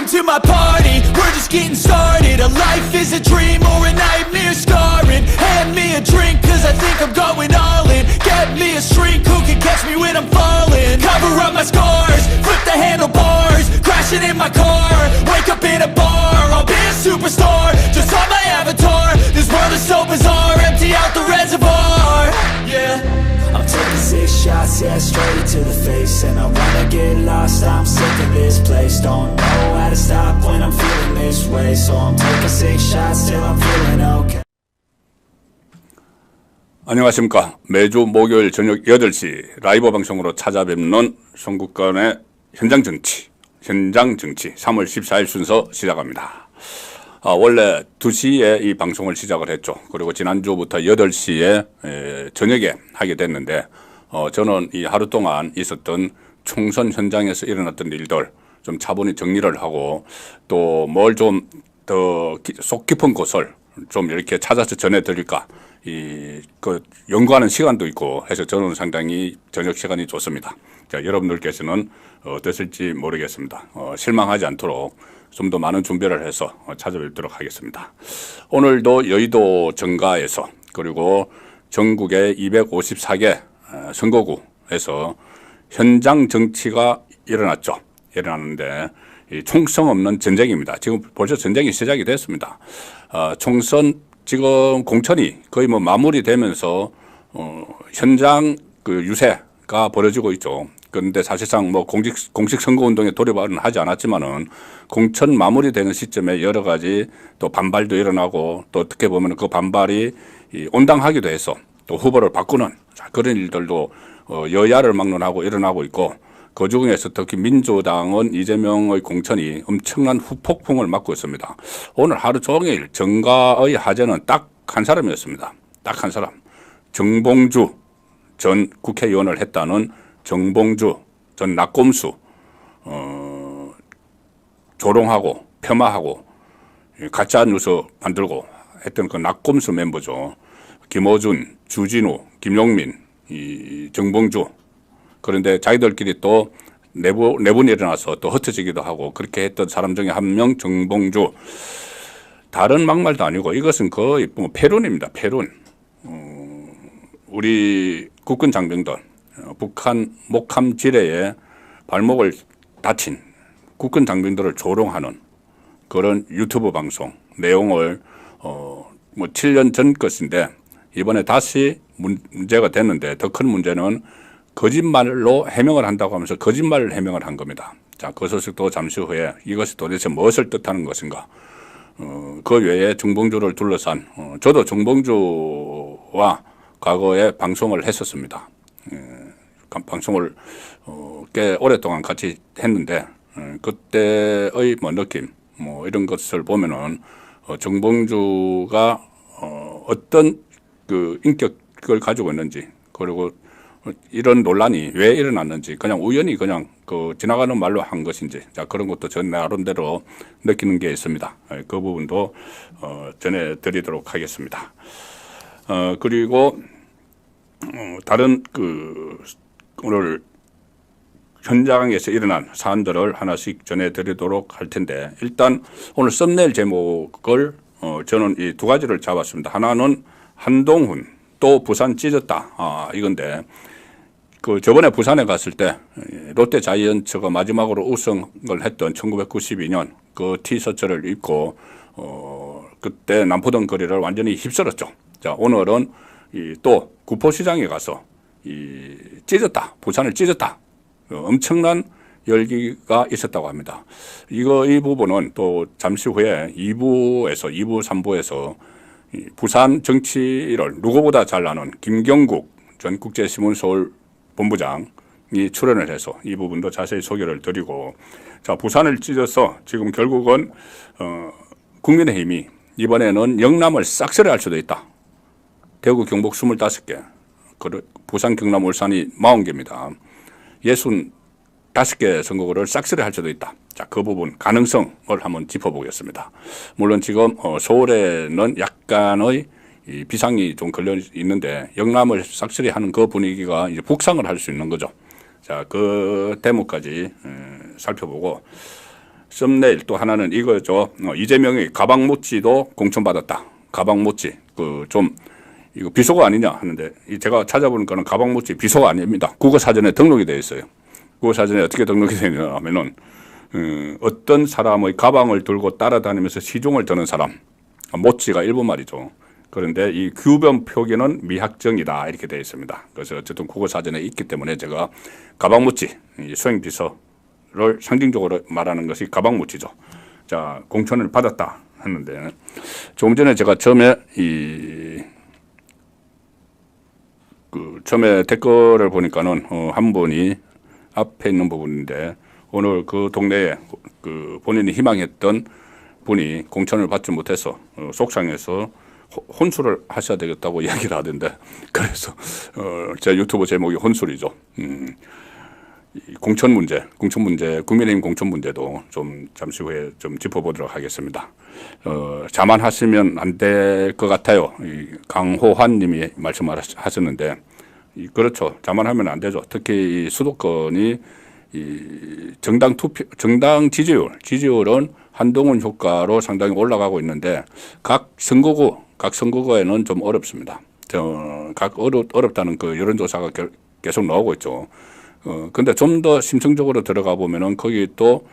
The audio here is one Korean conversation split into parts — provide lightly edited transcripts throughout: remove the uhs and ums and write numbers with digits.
to my party, we're just getting started. A life is a dream or a nightmare scarring. Hand me a drink cause I think I'm going all in. Get me a shrink who can catch me when I'm falling. Cover up my scars, flip the handlebars. Crashing in my car, wake up in a bar. I'll be a superstar, just on my avatar. This world is so bizarre, empty out the reservoir. Yeah, I'm taking 6 shots, yeah, straight to the face. And I wanna get lost, I'm sick of this place. Don't know how to stop when I'm feeling this way. So I'm taking 6 shots till I'm feeling okay. 안녕하십니까. 매주 목요일 저녁 8시 라이브 방송으로 찾아뵙는 송국간의 현장정치 3월 14일 순서 시작합니다. 원래 2시에 이 방송을 시작을 했죠. 그리고 지난주부터 8시에 저녁에 하게 됐는데 저는 이 하루 동안 있었던 총선 현장에서 일어났던 일들 좀 차분히 정리를 하고 또 뭘 좀 더 속 깊은 곳을 좀 이렇게 찾아서 전해드릴까 연구하는 시간도 있고 해서 저는 상당히 저녁 시간이 좋습니다. 자, 여러분들께서는 어떠실지 모르겠습니다. 실망하지 않도록 좀 더 많은 준비를 해서 찾아뵙도록 하겠습니다. 오늘도 여의도 정가에서 그리고 전국의 254개 선거구에서 현장 정치가 일어났는데 이 총성 없는 전쟁입니다. 지금 벌써 전쟁이 시작이 됐습니다. 총선 지금 공천이 거의 뭐 마무리되면서 현장 그 유세가 벌어지고 있죠. 그런데 사실상 뭐 공식 선거 운동에 돌입은 하지 않았지만은 공천 마무리되는 시점에 여러 가지 또 반발도 일어나고 또 어떻게 보면 그 반발이 온당하기도 해서 또 후보를 바꾸는 그런 일들도 여야를 막론하고 일어나고 있고 그 중에서 특히 민주당은 이재명의 공천이 엄청난 후폭풍을 맞고 있습니다. 오늘 하루 종일 정가의 화제는 딱 한 사람이었습니다. 딱 한 사람. 정봉주 전 국회의원을 했다는 정봉주 전 낙곰수 조롱하고 폄하하고 가짜 뉴스 만들고 했던 그 낙곰수 멤버죠. 김어준, 주진우, 김용민, 정봉주. 그런데 자기들끼리 또 내분이 일어나서 또 흩어지기도 하고 그렇게 했던 사람 중에 한 명 정봉주. 다른 막말도 아니고 이것은 거의 뭐 패륜입니다. 패륜. 우리 국군 장병들 북한 목함 지뢰에 발목을 다친 국군 장병들을 조롱하는 그런 유튜브 방송 내용을 뭐 7년 전 것인데 이번에 다시 문제가 됐는데 더 큰 문제는 거짓말로 해명을 한다고 하면서 거짓말을 해명을 한 겁니다. 자, 그 소식도 잠시 후에 이것이 도대체 무엇을 뜻하는 것인가. 그 외에 정봉주를 둘러싼 저도 정봉주와 과거에 방송을 했었습니다. 방송을 꽤 오랫동안 같이 했는데 그때의 뭐 느낌 뭐 이런 것을 보면은 정봉주가 어떤 그 인격을 가지고 있는지 그리고 이런 논란이 왜 일어났는지 그냥 우연히 그냥 그 지나가는 말로 한 것인지 자 그런 것도 전 나름대로 느끼는 게 있습니다. 그 부분도 전해드리도록 하겠습니다. 그리고 다른 그 오늘 현장에서 일어난 사안들을 하나씩 전해드리도록 할 텐데 일단 오늘 썸네일 제목을 저는 이 2가지를 잡았습니다. 하나는 한동훈 또 부산 찢었다 이건데 그 저번에 부산에 갔을 때 롯데 자이언츠가 마지막으로 우승을 했던 1992년 그 티셔츠를 입고 그때 남포동 거리를 완전히 휩쓸었죠. 자 오늘은 또 구포시장에 가서 찢었다 부산을 찢었다 엄청난 열기가 있었다고 합니다. 이 부분은 또 잠시 후에 2부, 3부에서 부산 정치를 누구보다 잘 아는 김경국 전 국제신문서울 본부장이 출연을 해서 이 부분도 자세히 소개를 드리고 자 부산을 찢어서 지금 결국은 국민의힘이 이번에는 영남을 싹쓸이할 수도 있다. 대구 경북 25개 부산 경남 울산이 40개입니다. 65개 선거구를 싹쓸이할 수도 있다. 자, 그 부분 가능성을 한번 짚어보겠습니다. 물론 지금 서울에는 약간의 비상이 좀 걸려 있는데 영남을 싹쓸이하는 그 분위기가 이제 북상을 할 수 있는 거죠. 자, 그 대목까지 살펴보고 썸네일 또 하나는 이거죠. 이재명이 가방 모찌도 공천받았다. 가방 모찌 이거 비속어 아니냐 하는데 제가 찾아보는 거는 가방 모찌 비속어 아닙니다. 국어사전에 등록이 되어 있어요. 국어사전에 어떻게 등록이 되냐 하면은 어떤 사람의 가방을 들고 따라다니면서 시중을 드는 사람, 모찌가 일본 말이죠. 그런데 이 규변 표기는 미확정이다 이렇게 되어 있습니다. 그래서 어쨌든 국어사전에 있기 때문에 제가 가방 모찌, 수행비서를 상징적으로 말하는 것이 가방 모찌죠. 자, 공천을 받았다 했는데 조금 전에 제가 처음에 처음에 댓글을 보니까는 한 분이 앞에 있는 부분인데 오늘 그 동네에 본인이 희망했던 분이 공천을 받지 못해서 속상해서 혼술을 하셔야 되겠다고 이야기를 하던데 그래서 제 유튜브 제목이 혼술이죠. 공천 문제, 국민의힘 공천 문제도 좀 잠시 후에 좀 짚어보도록 하겠습니다. 자만하시면 안 될 것 같아요. 강호환 님이 말씀하셨는데 그렇죠. 자만하면 안 되죠. 특히 이 수도권이 정당 지지율은 한동훈 효과로 상당히 올라가고 있는데 각 선거구에는 좀 어렵습니다. 어렵다는 그 여론조사가 계속 나오고 있죠. 근데 좀 더 심층적으로 들어가 보면은 거기 또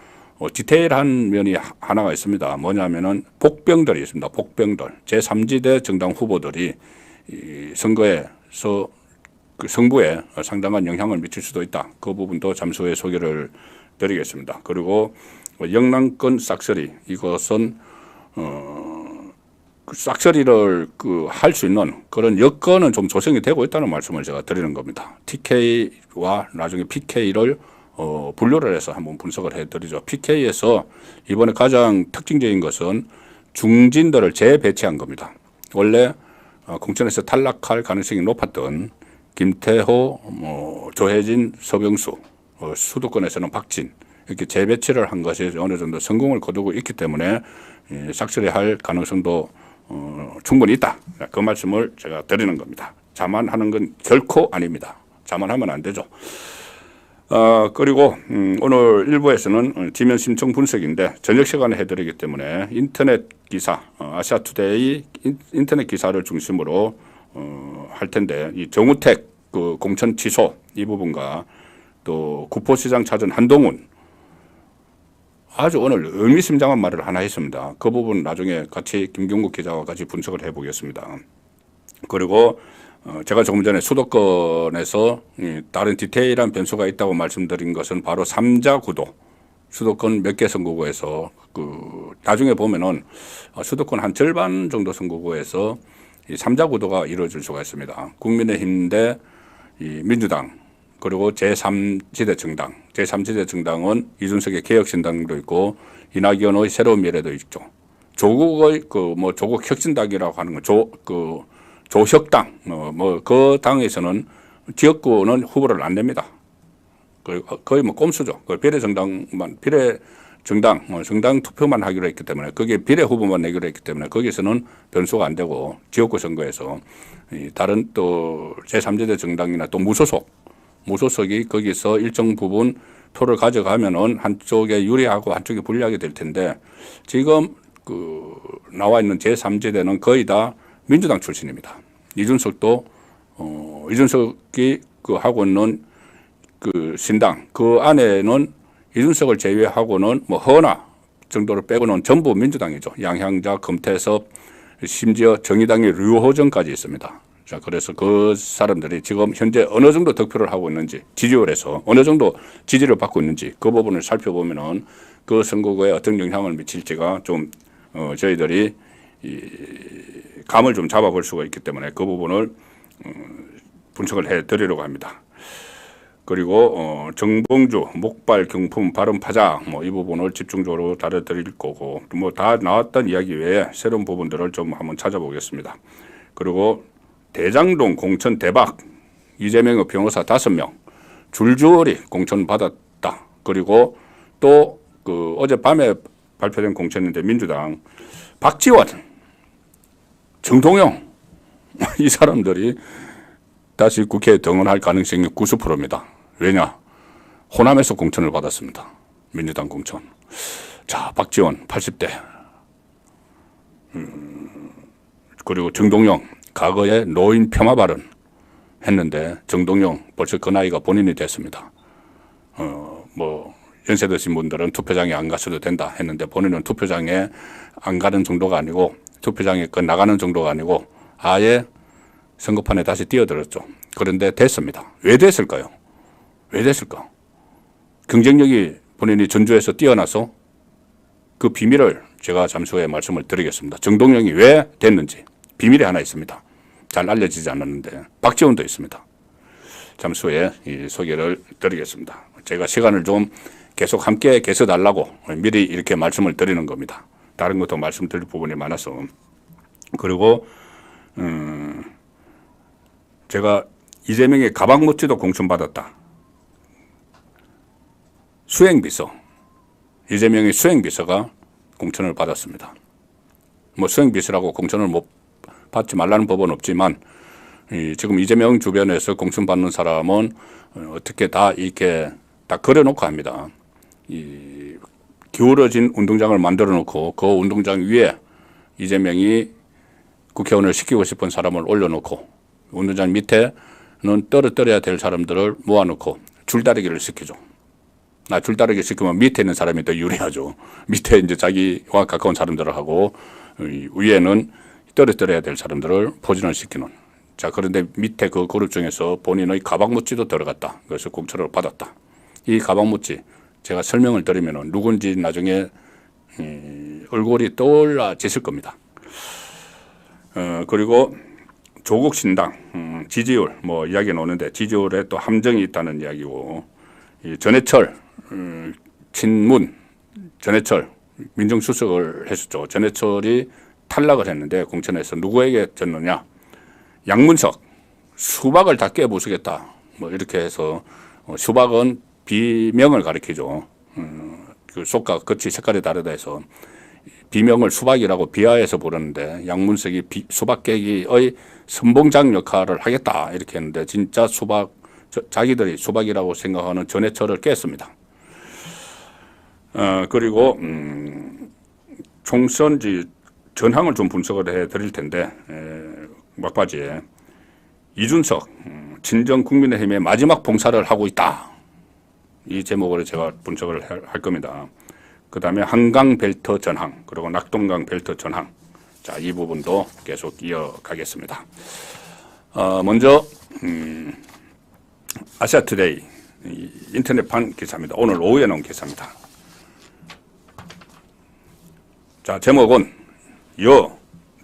디테일한 면이 하나가 있습니다. 뭐냐면은 복병들이 있습니다. 복병들. 제3지대 정당 후보들이 이 선거에서 그 승부에 상당한 영향을 미칠 수도 있다. 그 부분도 잠시 후에 소개를 드리겠습니다. 그리고 영남권 싹쓸이 이것은 싹쓸이를 할 수 있는 그런 여건은 좀 조성이 되고 있다는 말씀을 제가 드리는 겁니다. TK와 나중에 PK를 분류를 해서 한번 분석을 해드리죠. PK에서 이번에 가장 특징적인 것은 중진들을 재배치한 겁니다. 원래 공천에서 탈락할 가능성이 높았던 김태호, 조혜진, 서병수, 수도권에서는 박진 이렇게 재배치를 한 것이 어느 정도 성공을 거두고 있기 때문에 싹쓸이할 가능성도 충분히 있다. 그 말씀을 제가 드리는 겁니다. 자만하는 건 결코 아닙니다. 자만하면 안 되죠. 그리고 오늘 일부에서는 지면 심층 분석인데 저녁 시간에 해드리기 때문에 인터넷 기사, 아시아투데이 인터넷 기사를 중심으로 할 텐데 이 정우택 그 공천 취소 이 부분과 또 구포시장 찾은 한동훈 아주 오늘 의미심장한 말을 하나 했습니다. 그 부분 나중에 같이 김경국 기자와 같이 분석을 해보겠습니다. 그리고 제가 조금 전에 수도권에서 다른 디테일한 변수가 있다고 말씀드린 것은 바로 3자 구도. 수도권 몇 개 선거구에서 나중에 보면은 수도권 한 절반 정도 선거구에서 이 3자 구도가 이루어질 수가 있습니다. 국민의힘 대 이 민주당 그리고 제3지대 정당. 제3지대 정당은 이준석의 개혁신당도 있고 이낙연의 새로운 미래도 있죠. 조국의 조국 혁신당이라고 하는 건 조혁당 그 당에서는 지역구는 후보를 안 냅니다. 거의 꼼수죠. 정당 투표만 하기로 했기 때문에 거기에 비례 후보만 내기로 했기 때문에 거기서는 변수가 안 되고 지역구 선거에서 다른 또 제3지대 정당이나 또 무소속이 거기서 일정 부분 표를 가져가면은 한쪽에 유리하고 한쪽에 불리하게 될 텐데 지금 나와 있는 제3지대는 거의 다 민주당 출신입니다. 이준석이 하고 있는 신당 그 안에는 이준석을 제외하고는 허나 정도를 빼고는 전부 민주당이죠. 양향자, 금태섭, 심지어 정의당의 류호정까지 있습니다. 자, 그래서 그 사람들이 지금 현재 어느 정도 득표를 하고 있는지 지지율에서 어느 정도 지지를 받고 있는지 그 부분을 살펴보면은 그 선거구에 어떤 영향을 미칠지가 좀 저희들이 감을 좀 잡아볼 수가 있기 때문에 그 부분을 분석을 해드리려고 합니다. 그리고 정봉주, 목발, 경품, 발음, 파자 이 부분을 집중적으로 다뤄드릴 거고 다 나왔던 이야기 외에 새로운 부분들을 좀 한번 찾아보겠습니다. 그리고 대장동 공천 대박, 이재명의 변호사 5명 줄줄이 공천 받았다. 그리고 또 어젯밤에 발표된 공천인데 민주당 박지원, 정동영 이 사람들이 다시 국회에 등원할 가능성이 90%입니다. 왜냐? 호남에서 공천을 받았습니다. 민주당 공천. 자, 박지원 80대. 그리고 정동영 과거에 노인 폄하 발언 했는데 정동영 벌써 그 나이가 본인이 됐습니다. 뭐 연세 드신 분들은 투표장에 안 가셔도 된다 했는데 본인은 투표장에 안 가는 정도가 아니고 투표장에 나가는 정도가 아니고 아예 선거판에 다시 뛰어들었죠. 그런데 됐습니다. 왜 됐을까요? 왜 됐을까? 경쟁력이 본인이 전주에서 뛰어나서 그 비밀을 제가 잠시 후에 말씀을 드리겠습니다. 정동영이 왜 됐는지 비밀이 하나 있습니다. 잘 알려지지 않았는데 박지원도 있습니다. 잠시 후에 이 소개를 드리겠습니다. 제가 시간을 좀 계속 함께 계셔달라고 미리 이렇게 말씀을 드리는 겁니다. 다른 것도 말씀드릴 부분이 많아서. 그리고 제가 이재명의 가방 모찌도 공천받았다. 수행비서. 이재명의 수행비서가 공천을 받았습니다. 뭐 수행비서라고 공천을 못 받지 말라는 법은 없지만 지금 이재명 주변에서 공천받는 사람은 어떻게 다 이렇게 딱 그려놓고 합니다. 이 기울어진 운동장을 만들어 놓고 그 운동장 위에 이재명이 국회의원을 시키고 싶은 사람을 올려놓고 운동장 밑에는 떨어뜨려야 될 사람들을 모아놓고 줄다리기를 시키죠. 줄다리기 시키면 밑에 있는 사람이 더 유리하죠. 밑에 이제 자기와 가까운 사람들을 하고 위에는 떨어뜨려야 될 사람들을 포진을 시키는. 자, 그런데 밑에 그 그룹 중에서 본인의 가방무찌도 들어갔다. 그래서 공천을 받았다. 이 가방무찌 제가 설명을 드리면 누군지 나중에 얼굴이 떠올라지실 겁니다. 그리고 조국 신당 지지율 뭐 이야기 나오는데 지지율에 또 함정이 있다는 이야기고 이 전해철 친문 전해철 민정수석을 했었죠. 전해철이 탈락을 했는데 공천에서 누구에게 졌느냐? 양문석 수박을 다 깨부수겠다. 뭐 이렇게 해서 수박은 비명을 가리키죠. 그 속과 끝이 색깔이 다르다 해서 비명을 수박이라고 비하해서 부르는데 양문석이 수박 깨기의 선봉장 역할을 하겠다 이렇게 했는데 진짜 수박 자기들이 수박이라고 생각하는 전해철을 깼습니다. 그리고 총선 전황을 좀 분석을 해 드릴 텐데 막바지에 이준석 친정 국민의힘의 마지막 봉사를 하고 있다. 이 제목으로 제가 분석을 할 겁니다. 그 다음에 한강 벨트 전황 그리고 낙동강 벨트 전황. 자, 이 부분도 계속 이어가겠습니다. 먼저 아시아투데이 인터넷판 기사입니다. 오늘 오후에 나온 기사입니다. 자, 제목은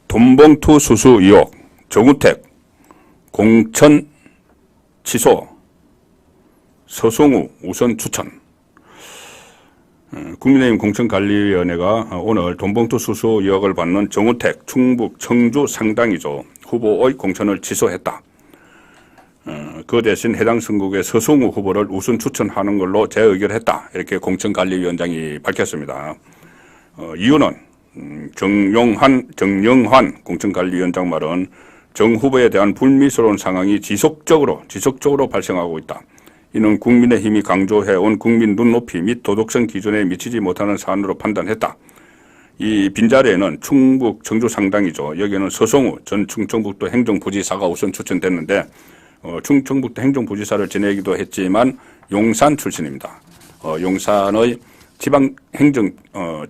돈봉투 수수 의혹 정우택 공천 취소 서성우 우선 추천. 국민의힘 공천관리위원회가 오늘 돈봉투 수수 의혹을 받는 정우택 충북 청주 상당이조 후보의 공천을 취소했다. 그 대신 해당 선거구의 서성우 후보를 우선 추천하는 걸로 재의결했다. 이렇게 공천관리위원장이 밝혔습니다. 이유는 정영환 공천관리위원장 말은 정 후보에 대한 불미스러운 상황이 지속적으로 발생하고 있다. 이는 국민의힘이 강조해온 국민 눈높이 및 도덕성 기준에 미치지 못하는 사안으로 판단했다. 이 빈자리에는 충북 청주 상당이죠. 여기는 서성우 전 충청북도 행정부지사가 우선 추천됐는데 충청북도 행정부지사를 지내기도 했지만 용산 출신입니다. 용산의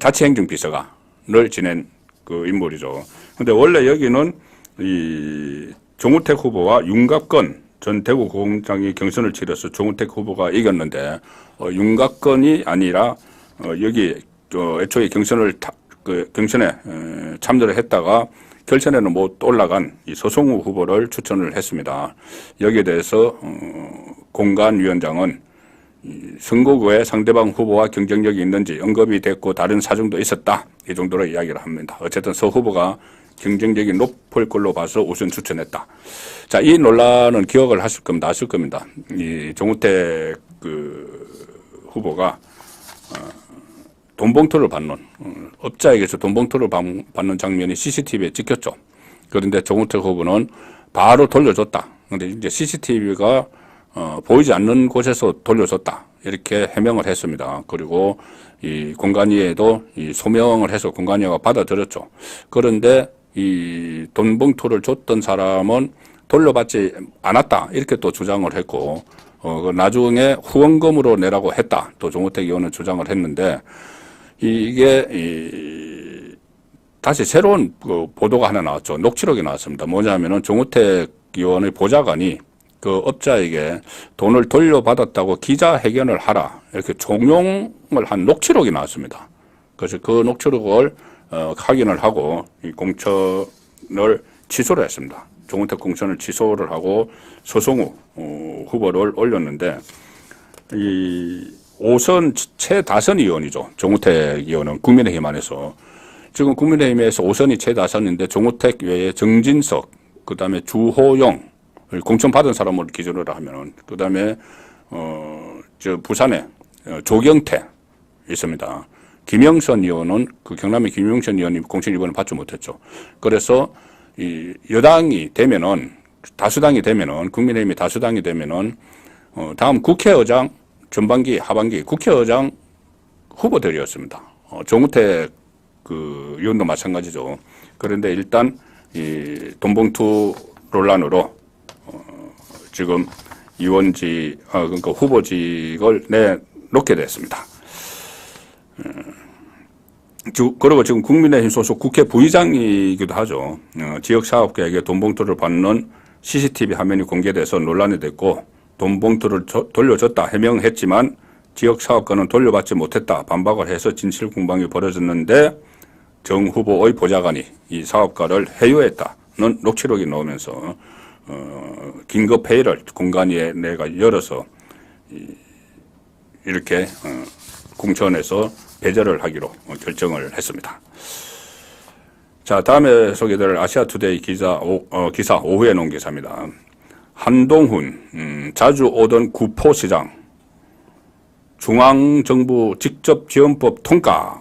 자치행정비서관을 지낸 그 인물이죠. 그런데 원래 여기는 이 정우택 후보와 윤갑건 전 대구고검장이 경선을 치러서 정우택 후보가 이겼는데 윤곽건이 아니라 여기 애초에 경선에 참여를 했다가 결선에는 못 올라간 이 서성우 후보를 추천을 했습니다. 여기에 대해서 공관위원장은 선거구에 상대방 후보와 경쟁력이 있는지 언급이 됐고 다른 사정도 있었다. 이 정도로 이야기를 합니다. 어쨌든 서 후보가 경쟁력이 높을 걸로 봐서 우선 추천했다. 자, 이 논란은 기억을 하실 겁니다. 아실 겁니다. 이 정우택 후보가 돈봉투를 받는 업자에게서 돈봉투를 받는 장면이 CCTV에 찍혔죠. 그런데 정우택 후보는 바로 돌려줬다. 그런데 이제 CCTV가 보이지 않는 곳에서 돌려줬다. 이렇게 해명을 했습니다. 그리고 이 공관위에도 이 소명을 해서 공관위가 받아들였죠. 그런데 이 돈 봉투를 줬던 사람은 돌려받지 않았다. 이렇게 또 주장을 했고, 나중에 후원금으로 내라고 했다. 또 정우택 의원은 주장을 했는데, 이게 다시 새로운 그 보도가 하나 나왔죠. 녹취록이 나왔습니다. 뭐냐면은 정우택 의원의 보좌관이 그 업자에게 돈을 돌려받았다고 기자회견을 하라. 이렇게 종용을 한 녹취록이 나왔습니다. 그래서 그 녹취록을 확인을 하고 이 공천을 취소를 했습니다. 정우택 공천을 취소를 하고 서성우 후보를 올렸는데 이 5선 최다선 의원이죠. 정우택 의원은 국민의힘 안에서 지금 국민의힘에서 5선이 최다선인데 정우택 외에 정진석, 그다음에 주호영 공천 받은 사람을 기준으로 하면은 그다음에 저 부산에 조경태 있습니다. 김영선 의원은 그 경남의 김영선 의원이 공천 이번에 받지 못했죠. 그래서 이 여당이 되면은 다수당이 되면은 국민의힘이 다수당이 되면은 다음 국회의장 전반기 하반기 국회의장 후보들이었습니다. 정우택 그 의원도 마찬가지죠. 그런데 일단 이 돈봉투 논란으로 지금 의원직 그러니까 후보직을 내놓게 됐습니다. 그리고 지금 국민의힘 소속 국회 부의장이기도 하죠. 지역사업계에게 돈봉투를 받는 CCTV 화면이 공개돼서 논란이 됐고 돈봉투를 돌려줬다 해명했지만 지역사업가는 돌려받지 못했다 반박을 해서 진실 공방이 벌어졌는데 정 후보의 보좌관이 이 사업가를 해유했다는 녹취록이 나오면서 긴급 회의를 공관위에 내가 열어서 이렇게 공천에서 배제를 하기로 결정을 했습니다. 자, 다음에 소개될 아시아투데이 기사 오후에 놓은 기사입니다. 한동훈 자주 오던 구포시장 중앙정부 직접지원법 통과.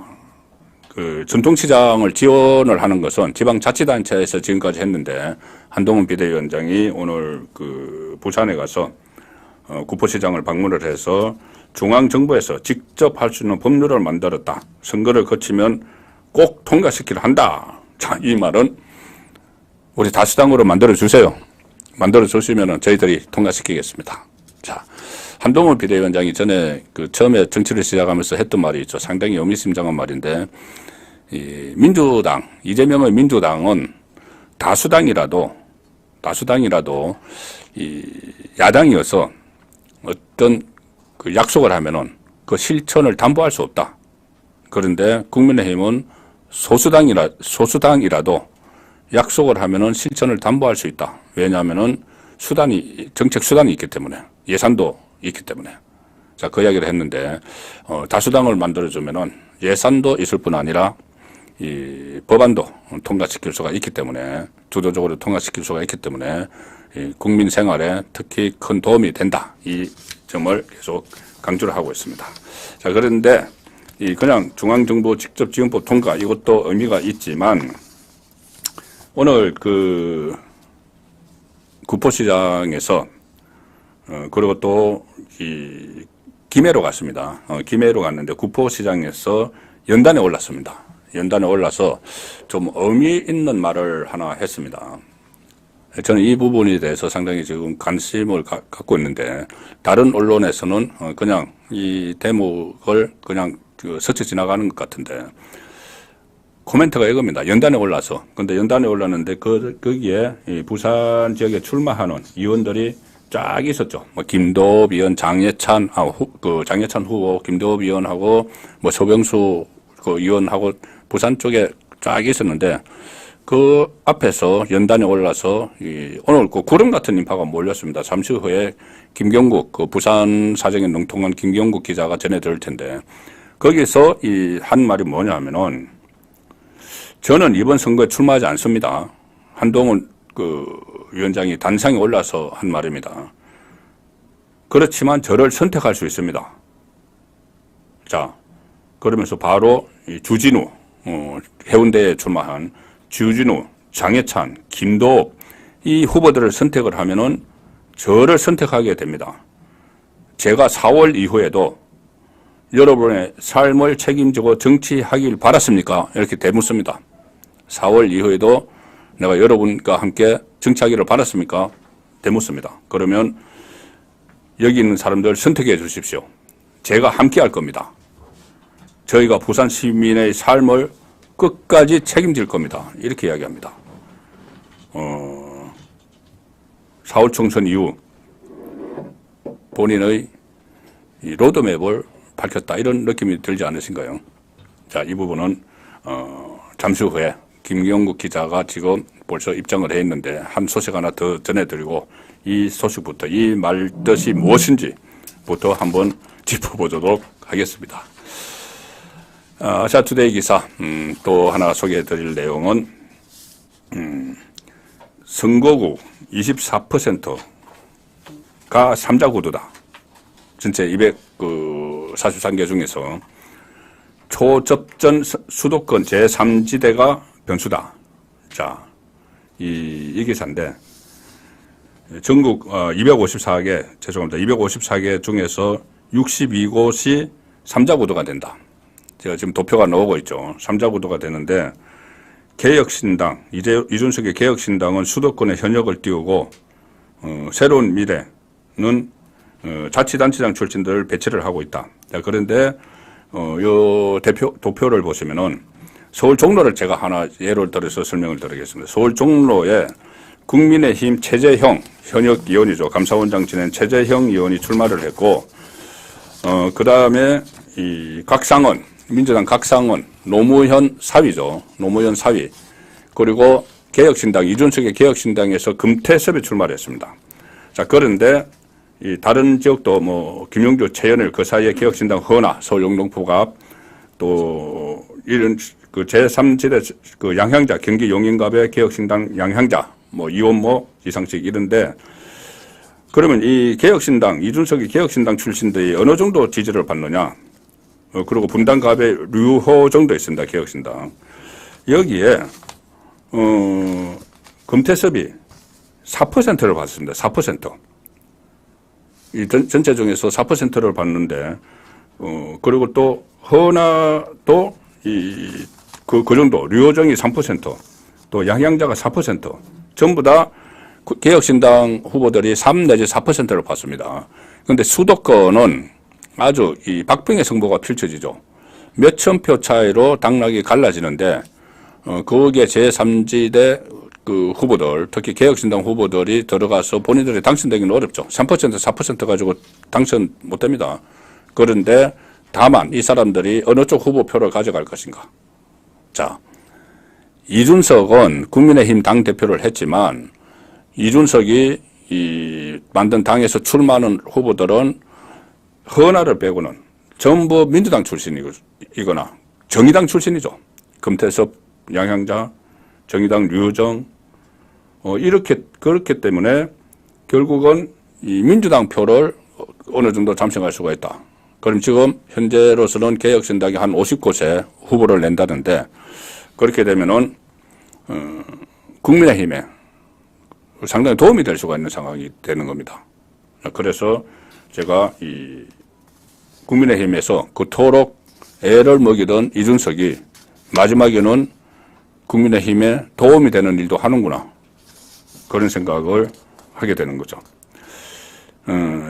그 전통시장을 지원을 하는 것은 지방자치단체에서 지금까지 했는데 한동훈 비대위원장이 오늘 그 부산에 가서 구포시장을 방문을 해서 중앙정부에서 직접 할 수 있는 법률을 만들었다. 선거를 거치면 꼭 통과시키려 한다. 자, 이 말은 우리 다수당으로 만들어 주세요. 만들어 주시면은 저희들이 통과시키겠습니다. 자, 한동훈 비대위원장이 전에 그 처음에 정치를 시작하면서 했던 말이 있죠. 상당히 의미심장한 말인데, 이 민주당, 이재명의 민주당은 다수당이라도 이 야당이어서 어떤 그 약속을 하면은 그 실천을 담보할 수 없다. 그런데 국민의힘은 소수당이라도 약속을 하면은 실천을 담보할 수 있다. 왜냐하면은 정책 수단이 있기 때문에, 예산도 있기 때문에. 자, 그 이야기를 했는데, 다수당을 만들어주면은 예산도 있을 뿐 아니라 이 법안도 통과시킬 수가 있기 때문에, 주도적으로 통과시킬 수가 있기 때문에 이 국민 생활에 특히 큰 도움이 된다. 이 점을 계속 강조를 하고 있습니다. 자, 그런데 이 그냥 중앙정부 직접지원법 통과 이것도 의미가 있지만 오늘 그 구포시장에서 그리고 또 이 김해로 갔습니다. 김해로 갔는데 구포시장에서 연단에 올랐습니다. 연단에 올라서 좀 의미 있는 말을 하나 했습니다. 저는 이 부분에 대해서 상당히 지금 관심을 갖고 있는데 다른 언론에서는 그냥 이 대목을 그냥 스쳐 지나가는 것 같은데 코멘트가 이겁니다. 연단에 올라서. 근데 연단에 올랐는데 거기에 이 부산 지역에 출마하는 의원들이 쫙 있었죠. 뭐 김도읍 의원, 장예찬 후보, 김도읍 의원하고 뭐 서병수 그 의원하고 부산 쪽에 쫙 있었는데 그 앞에서 연단에 올라서 오늘 그 구름 같은 인파가 몰렸습니다. 잠시 후에 김경국 그 부산 사정에 능통한 김경국 기자가 전해드릴 텐데 거기서 이 한 말이 뭐냐 하면은 저는 이번 선거에 출마하지 않습니다. 한동훈 그 위원장이 단상에 올라서 한 말입니다. 그렇지만 저를 선택할 수 있습니다. 자, 그러면서 바로 이 주진우 해운대에 출마한 주진우, 장해찬, 김도읍 이 후보들을 선택을 하면은 저를 선택하게 됩니다. 제가 4월 이후에도 여러분의 삶을 책임지고 정치하길 바랐습니까? 이렇게 되묻습니다. 4월 이후에도 내가 여러분과 함께 정치하기를 바랐습니까? 되묻습니다. 그러면 여기 있는 사람들 선택해 주십시오. 제가 함께 할 겁니다. 저희가 부산 시민의 삶을 끝까지 책임질 겁니다. 이렇게 이야기합니다. 4월 총선 이후 본인의 이 로드맵을 밝혔다, 이런 느낌이 들지 않으신가요? 자, 이 부분은 잠시 후에 김경국 기자가 지금 벌써 입장을 해 있는데 한 소식 하나 더 전해드리고 이 소식부터, 이 말뜻이 무엇인지부터 한번 짚어보도록 하겠습니다. 아시아투데이 기사 또 하나 소개해드릴 내용은 선거구 24%가 3자 구도다. 전체 243개 중에서 초접전 수도권 제3지대가 변수다. 자, 이 기사인데 전국 254개, 죄송합니다. 254개 중에서 62곳이 3자 구도가 된다. 제가 지금 도표가 나오고 있죠. 3자 구도가 되는데 개혁신당, 이준석의 개혁신당은 수도권에 현역을 띄우고 새로운 미래는 자치단체장 출신들을 배치를 하고 있다. 그런데 요 도표를 보시면은 서울 종로를 제가 하나 예를 들어서 설명을 드리겠습니다. 서울 종로에 국민의힘 최재형 현역 의원이죠. 감사원장 지낸 최재형 의원이 출마를 했고, 그 다음에 이 각상원, 민주당 각상원, 노무현 사위죠. 노무현 사위. 그리고 개혁신당, 이준석의 개혁신당에서 금태섭이 출마를 했습니다. 자, 그런데 이 다른 지역도 뭐 김용주, 최연일, 그 사이에 개혁신당 허나, 서울 영등포갑, 또 이런 그 제3지대 그 양향자, 경기 용인갑의 개혁신당 양향자, 뭐 이원모, 이상식 이런데, 그러면 이 개혁신당, 이준석이 개혁신당 출신들이 어느 정도 지지를 받느냐? 그리고 분당갑의 류호 정도 있습니다. 개혁신당. 여기에 금태섭이 4%를 받습니다. 4%. 이 전체 중에서 4%를 받는데, 그리고 또 허나도 그 정도, 류호정이 3%, 또 양양자가 4%, 전부 다 개혁신당 후보들이 3 내지 4%를 받습니다. 그런데 수도권은 아주 이 박빙의 승부가 펼쳐지죠. 몇천 표 차이로 당락이 갈라지는데, 거기에 제3지대 그 후보들, 특히 개혁신당 후보들이 들어가서 본인들이 당선되기는 어렵죠. 3%, 4% 가지고 당선 못 됩니다. 그런데 다만 이 사람들이 어느 쪽 후보표를 가져갈 것인가. 자, 이준석은 국민의힘 당대표를 했지만 이준석이 만든 당에서 출마하는 후보들은 허나를 빼고는 전부 민주당 출신이거나 정의당 출신이죠. 금태섭, 양향자, 정의당 류정, 그렇기 때문에 결국은 이 민주당 표를 어느 정도 잠식할 수가 있다. 그럼 지금 현재로서는 개혁신당이 한 50곳에 후보를 낸다는데, 그렇게 되면은 국민의힘에 상당히 도움이 될 수가 있는 상황이 되는 겁니다. 그래서 제가 이 국민의힘에서 그토록 애를 먹이던 이준석이 마지막에는 국민의힘에 도움이 되는 일도 하는구나, 그런 생각을 하게 되는 거죠.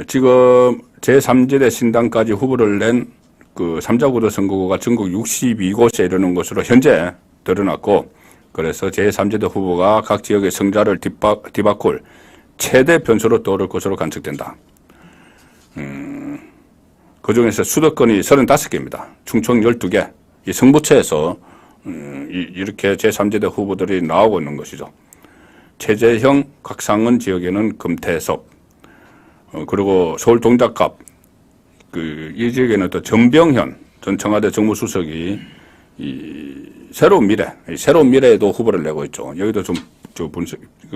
지금 제3지대 신당까지 후보를 낸 그 3자구도 선거구가 전국 62곳에 이르는 것으로 현재 드러났고, 그래서 제3지대 후보가 각 지역의 성자를 뒤바꿀 최대 변수로 떠오를 것으로 관측된다. 그 중에서 수도권이 35개입니다. 충청 12개. 이 성부처에서 이렇게 제3지대 후보들이 나오고 있는 것이죠. 최재형, 각상원 지역에는 금태섭, 그리고 서울 동작갑, 이 지역에는 또 전병현 전 청와대 정무수석이 새로운 미래에도 후보를 내고 있죠. 여기도 좀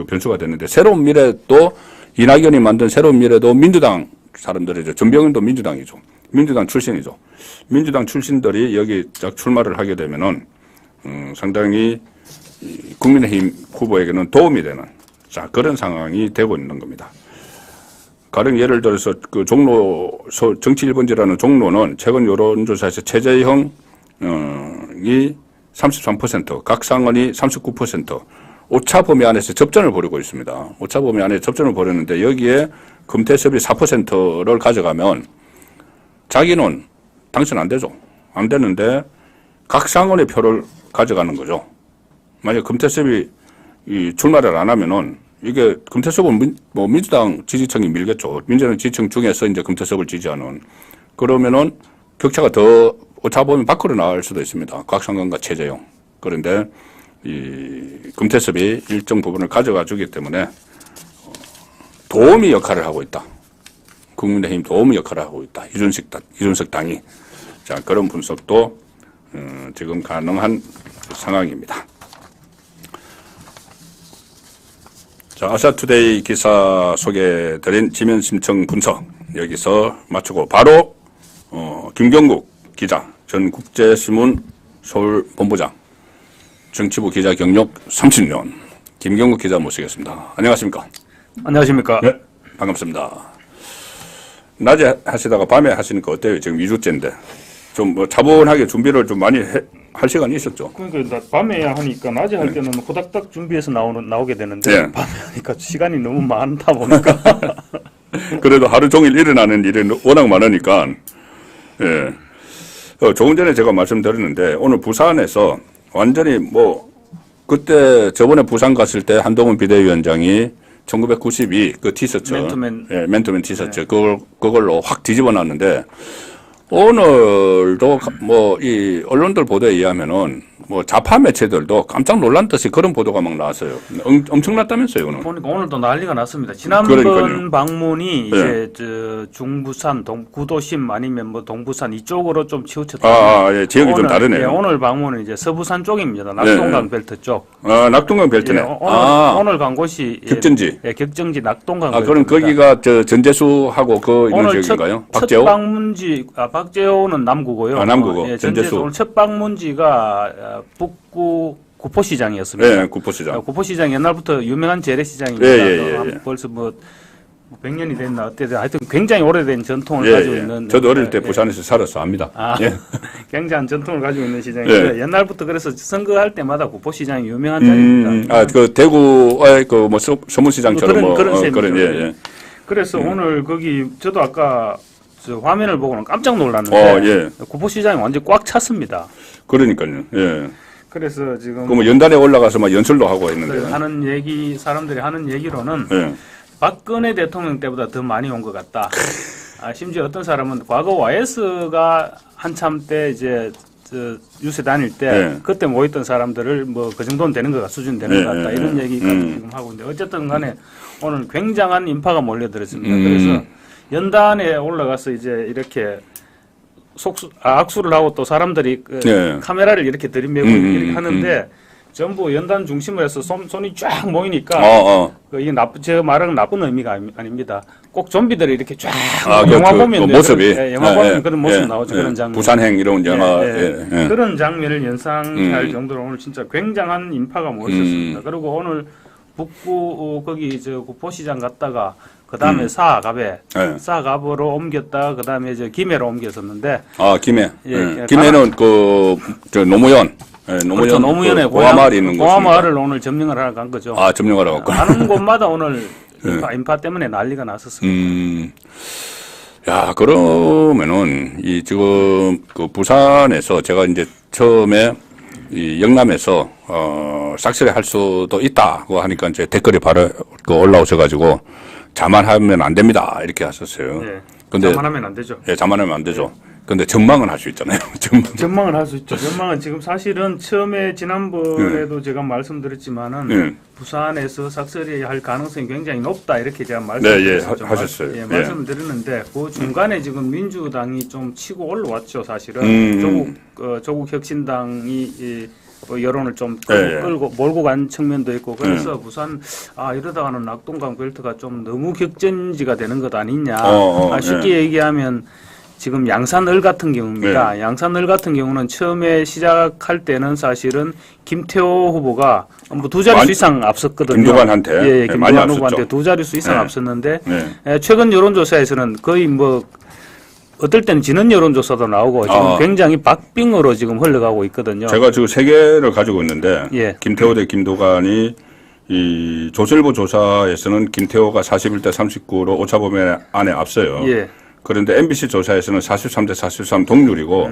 변수가 됐는데, 새로운 미래도 이낙연이 만든 새로운 미래도 민주당 사람들이죠. 전병현도 민주당이죠. 민주당 출신이죠. 민주당 출신들이 여기 딱 출마를 하게 되면은 상당히 국민의힘 후보에게는 도움이 되는, 자, 그런 상황이 되고 있는 겁니다. 가령 예를 들어서 그 종로 정치 1번지라는 종로는 최근 여론조사에서 최재형이 33%, 각상원이 39%, 오차 범위 안에서 접전을 벌이고 있습니다. 오차 범위 안에 접전을 벌였는데 여기에 금태섭이 4%를 가져가면 자기는 당선 안 되죠. 안 되는데 각상원의 표를 가져가는 거죠. 만약 금태섭이 출마를 안 하면은 이게 금태섭은 민주당 지지층이 밀겠죠. 민주당 지지층 중에서 이제 금태섭을 지지하는 그러면은 격차가 더 오차 범위 밖으로 나갈 수도 있습니다. 각상원과 최재형. 그런데 이 금태섭이 일정 부분을 가져가 주기 때문에 도우미 역할을 하고 있다. 국민의힘 도우미 역할을 하고 있다. 이준석 당이. 자, 그런 분석도 지금 가능한 상황입니다. 자, 아시아투데이 기사 소개드린 지면 신청 분석 여기서 마치고 바로 김경국 기자, 전 국제신문 서울본부장, 정치부 기자 경력 30년 김경국 기자 모시겠습니다. 안녕하십니까? 안녕하십니까? 네, 반갑습니다. 낮에 하시다가 밤에 하시니까 어때요? 지금 2주째인데 좀 뭐 차분하게 준비를 좀 많이 할 시간이 있었죠. 그러니까 밤에 하니까 낮에 할 때는 호닥닥 준비해서 나오게 되는데 네. 밤에 하니까 시간이 너무 많다 보니까 그래도 하루 종일 일어나는 일이 워낙 많으니까 예. 조금 전에 제가 말씀드렸는데 오늘 부산에서 완전히 뭐 그때 저번에 부산 갔을 때 한동훈 비대위원장이 1992 그 티셔츠 맨투맨 티셔츠 그걸로 확 뒤집어 놨는데 오늘도 뭐 이 언론들 보도에 의하면은 뭐 좌파 매체들도 깜짝 놀란 듯이 그런 보도가 막 나왔어요. 엄청났다면서요, 오늘. 보니까 오늘도 난리가 났습니다. 지난번 그러니까요. 방문이 네. 이제 저 중부산, 구도심 아니면 뭐 동부산 이쪽으로 좀 치우쳤다. 예, 지역이 좀 다르네요. 예, 오늘 방문은 이제 서부산 쪽입니다. 낙동강 벨트 쪽. 낙동강 벨트네. 예, 오늘 간 곳이 격정지. 예, 격정지 낙동강 아, 벨트. 그럼 거기가 저 전재수하고 그 있는 오늘 지역인가요? 첫 박재호? 방문지 박재호는 남구고요. 남구고. 예, 전재수. 오늘 첫 방문지가 북구 구포시장이었습니다. 네, 구포시장. 구포시장 옛날부터 유명한 재래시장입니다. 예. 벌써 뭐 100년이 됐나 어때든 하여튼 굉장히 오래된 전통을 예, 가지고 예. 있는. 저도 어릴 때 부산에서 살아서 압니다. 예. 굉장한 전통을 가지고 있는 시장인데 옛날부터 그래서 선거할 때마다 구포시장이 유명한 자리입니다. 그 대구의 그 뭐 서문시장처럼 그런 셈이죠. 그런 예. 그래서 오늘 거기 저도 아까 저 화면을 보고는 깜짝 놀랐는데 구포시장이 완전 꽉 찼습니다. 그러니까요. 예. 그래서 지금 그 뭐 연단에 올라가서 막 연설도 하고 했는데. 사람들이 하는 얘기로는 예. 박근혜 대통령 때보다 더 많이 온 것 같다. 심지어 어떤 사람은 과거 YS가 한참 때 이제 유세 다닐 때 그때 모였던 사람들을 뭐 그 정도는 되는 것 수준 되는 것 같다. 이런 얘기까지 지금 하고 있는데 어쨌든 간에 오늘 굉장한 인파가 몰려들었습니다. 그래서 연단에 올라가서 이제 이렇게 악수를 하고 또 사람들이 카메라를 이렇게 들이매고 이렇게 하는데 전부 연단 중심을 해서 손이 쫙 모이니까 이게 제 말은 나쁜 의미가 아닙니다. 꼭 좀비들이 이렇게 쫙 영화 보면 모습이 영화 보면 그런 모습 나오죠. 그런 장면. 부산행 이런 영화 그런 장면을 연상할 정도로 오늘 진짜 굉장한 인파가 모였었습니다. 그리고 오늘 북구 거기 저 구포시장 갔다가 그 다음에 사갑으로 옮겼다가 그 다음에 이제 김해로 옮겼었는데. 김해. 김해는 저 노무현. 그렇죠. 노무현의 고아마을이 있는 곳입니다. 고아마을을 오늘 점령을 하러 간 거죠. 점령하러 갔구나. 가는 곳마다 오늘 인파 때문에 난리가 났었습니다. 야, 그러면은 지금 그 부산에서 제가 이제 처음에 이 영남에서 싹쓸이 할 수도 있다고 하니까 이제 댓글이 바로 올라오셔가지고 자만하면 안 됩니다 이렇게 하셨어요. 네. 근데 자만하면 안 되죠. 예, 자만하면 안 되죠. 근데 전망은 할 수 있잖아요. 전망은 할 수 있죠. 전망은 지금 사실은 처음에 지난번에도 제가 말씀드렸지만은 부산에서 싹쓸이 할 가능성이 굉장히 높다 이렇게 제가 하셨어요. 말씀을 드렸는데 그 중간에 지금 민주당이 좀 치고 올라왔죠. 사실은 조국 혁신당이 여론을 좀 끌고 몰고 간 측면도 있고 그래서 부산 이러다가는 낙동강 벨트가 좀 너무 격전지가 되는 것 아니냐. 쉽게 얘기하면 지금 양산을 같은 경우입니다. 네. 양산을 같은 경우는 처음에 시작할 때는 사실은 김태호 후보가 뭐 두 자릿수 이상 앞섰거든요. 김두관한테. 예, 네, 많이 김두관 앞섰죠. 후보한테 두 자릿수 이상 네. 앞섰는데 네. 최근 여론조사에서는 거의 뭐 어떨 때는 지는 여론조사도 나오고 지금 굉장히 박빙으로 지금 흘러가고 있거든요. 제가 지금 세 개를 가지고 있는데 예. 김태호 대 김두관이 이 조선일보 조사에서는 김태호가 41대 39로 오차범위 안에 앞서요. 예. 그런데 MBC 조사에서는 43대 43 동률이고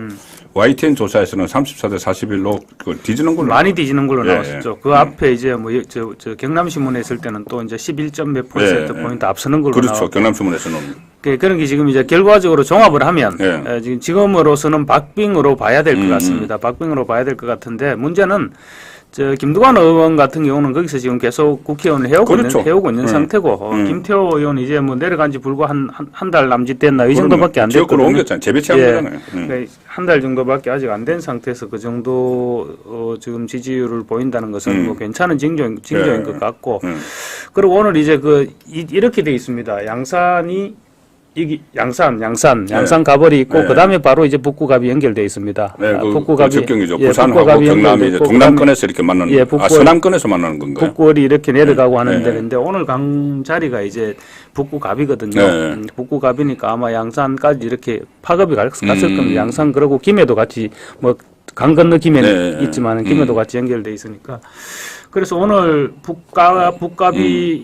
YTN 조사에서는 34대 41로 그 뒤지는 걸로 많이 뒤지는 걸로 예, 나왔었죠. 그 앞에 이제 뭐 저 경남신문에 있을 때는 또 이제 11점 몇 퍼센트 포인트 앞서는 걸로 그렇죠. 나왔고. 경남신문에서는 그런 게 지금 이제 결과적으로 종합을 하면 예. 지금으로서는 박빙으로 봐야 될 것 같습니다. 박빙으로 봐야 될 것 같은데 문제는 김두관 의원 같은 경우는 거기서 지금 계속 국회의원을 그렇죠. 해오고 있는 상태고 김태호 의원 이제 뭐 내려간 지 불과 한 달 남짓 됐나 이 정도밖에 안 됐거든요. 지역구로 옮겼잖아요. 재배치한 거잖아요. 그러니까 한 달 정도밖에 아직 안 된 상태에서 그 정도 지금 지지율을 보인다는 것은 뭐 괜찮은 징조인 것 같고 그리고 오늘 이제 이렇게 돼 있습니다. 양산이 양산 가벌이 있고 네. 그다음에 바로 이제 북구갑이 연결돼 있습니다. 네, 북구갑이 접경이죠. 예, 부산하고 북구갑이 경남이 이제 연결돼 있고 동남권에서 이렇게 만나는 예, 서남권에서 만나는 건가요? 북구월이 이렇게 내려가고 하는 네. 데인데 오늘 강 자리가 이제 북구갑이거든요. 네. 북구갑이니까 아마 양산까지 이렇게 파급이 갔을 겁니다. 양산 그러고 김해도 같이 뭐 강 건너 김해는 네. 있지만 김해도 같이 연결돼 있으니까. 그래서 오늘 북갑이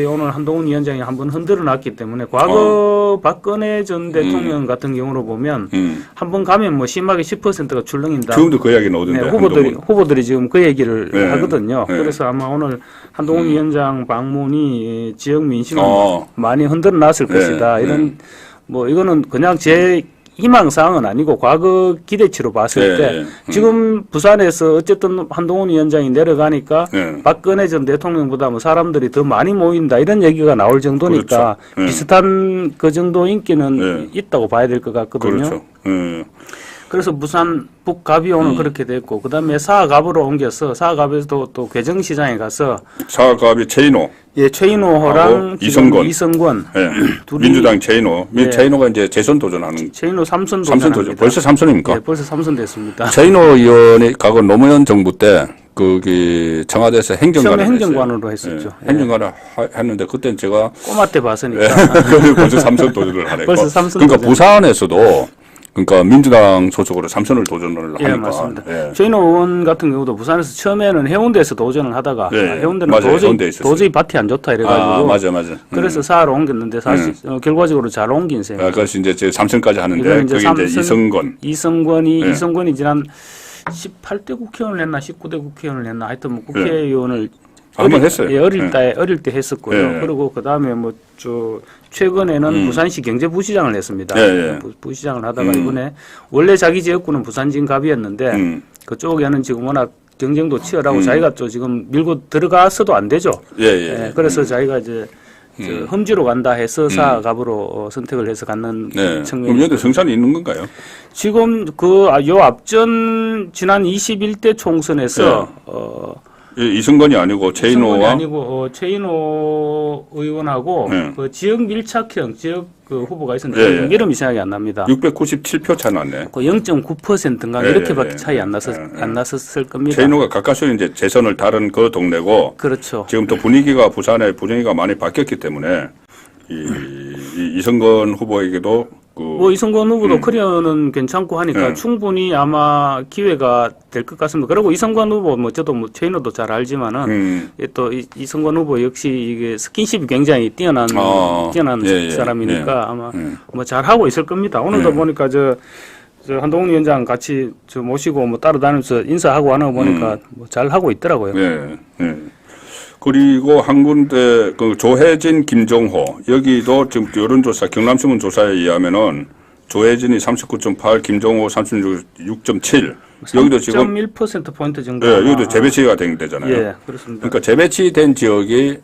오늘 한동훈 위원장이 한번 흔들어 놨기 때문에 과거 박근혜 전 대통령 같은 경우로 보면 한번 가면 뭐 심하게 10%가 출렁인다. 지금도 그 이야기 나오던데. 네, 후보들이 지금 그 얘기를 네. 하거든요. 네. 그래서 아마 오늘 한동훈 위원장 방문이 지역 민심을 많이 흔들어 놨을 네. 것이다. 이런 뭐 이거는 그냥 제 희망사항은 아니고 과거 기대치로 봤을 때 지금 부산에서 어쨌든 한동훈 위원장이 내려가니까 박근혜 전 대통령보다 뭐 사람들이 더 많이 모인다 이런 얘기가 나올 정도니까 그렇죠. 비슷한 그 정도 인기는 있다고 봐야 될 것 같거든요. 그렇죠. 그래서 부산 북갑이 오늘 그렇게 됐고 그다음에 사갑으로 옮겨서 사갑에서도 또 괴정시장에 가서 사갑이 최인호, 예 최인호랑 이성권 예. 민주당 최인호, 최인호가 이제 재선 도전하는 최인호 3선 도전. 벌써 3선입니까? 예, 벌써 3선 됐습니다. 최인호 의원이 과거 노무현 정부 때 거기 청와대에서 행정관으로 했었죠. 예. 행정관을 했는데 그때는 제가 꼬마 때 봤으니까 벌써 3선 도전을 하네. 벌써 3선 그러니까 도전. 부산에서도 그러니까 민주당 소속으로 3선을 도전을 하니까. 예, 맞습니다. 최인호 의원 같은 경우도 부산에서 처음에는 해운대에서 도전을 하다가 해운대는 도저히 밭이 안 좋다 이래가지고 맞아. 그래서 사하로 옮겼는데 사실 결과적으로 잘 옮긴 셈. 그래서 이제 3선까지 하는데 그게 이제 이성권이 지난 18대 국회의원을 했나 19대 국회의원을 했나 하여튼 뭐 국회의원을 한번 했어요. 예, 어릴 때 했었고요. 그리고 그 다음에 최근에는 부산시 경제부시장을 했습니다. 부시장을 하다가 이번에 원래 자기 지역구는 부산진갑이었는데 그쪽에는 지금 워낙 경쟁도 치열하고 자기가 또 지금 밀고 들어가서도 안 되죠. 그래서 자기가 이제 험지로 간다 해서 사갑으로 선택을 해서 갖는 측면이. 그럼 여기 성산이 있는 건가요? 지금 요 앞전 지난 21대 총선에서 이승건이 아니고 최인호와 최인호 의원하고 그 지역 밀착형 그 후보가 있었는데 이름이 생각이 안 납니다. 697표 차 났네. 그 0.9%인가 이렇게밖에 차이 안 났었을 겁니다. 최인호가 가까스로 이제 재선을 다른 그 동네고. 그렇죠. 지금 또 부산의 분위기가 많이 바뀌었기 때문에 이승건 후보에게도 이승건 후보도 커리어는 괜찮고 하니까 충분히 아마 기회가 될 것 같습니다. 그리고 이승건 후보 저도 최인호도 잘 알지만은 또 이승건 후보 역시 이게 스킨십이 굉장히 뛰어난 사람이니까 아마 뭐 잘 하고 있을 겁니다. 오늘도 보니까 저 한동훈 위원장 같이 모시고 뭐 따라다니면서 인사하고 하는 거 보니까 뭐 잘 하고 있더라고요. 그리고 한 군데 조혜진, 김종호 여기도 지금 여론조사 경남신문 조사에 의하면은 조혜진이 39.8, 김종호 36.7. 여기도 지금 3.1% 포인트 정도. 여기도 재배치가 된 데잖아요. 예, 그렇습니다. 그러니까 재배치된 지역이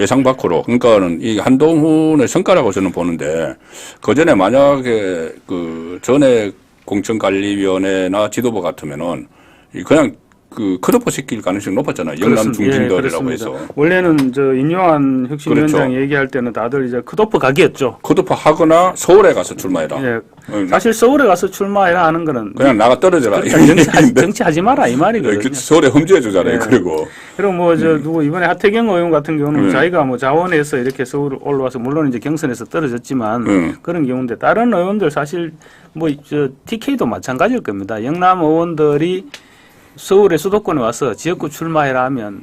예상 밖으로 그러니까는 이 한동훈의 성과라고 저는 보는데 그 전에 만약에 전에 공천관리위원회나 지도부 같으면은 그냥 그 컷오프 시킬 가능성이 높았잖아요. 영남 중진들이라고 해서. 원래는 저 인요한 혁신위원장 그렇죠. 얘기할 때는 다들 이제 컷오프 각이었죠. 컷오프 하거나 서울에 가서 출마해라. 예. 사실 서울에 가서 출마해라 하는 거는 그냥 나가 떨어져라. 정치하지 마라 이 말이거든요. 서울에 험지해 주잖아요. 예. 그리고 뭐 저 누구 이번에 하태경 의원 같은 경우는 자기가 뭐 자원해서 이렇게 서울 올라와서 물론 이제 경선에서 떨어졌지만 그런 경우인데 다른 의원들 사실 뭐 저 TK도 마찬가지일 겁니다. 영남 의원들이 서울의 수도권에 와서 지역구 출마해라 하면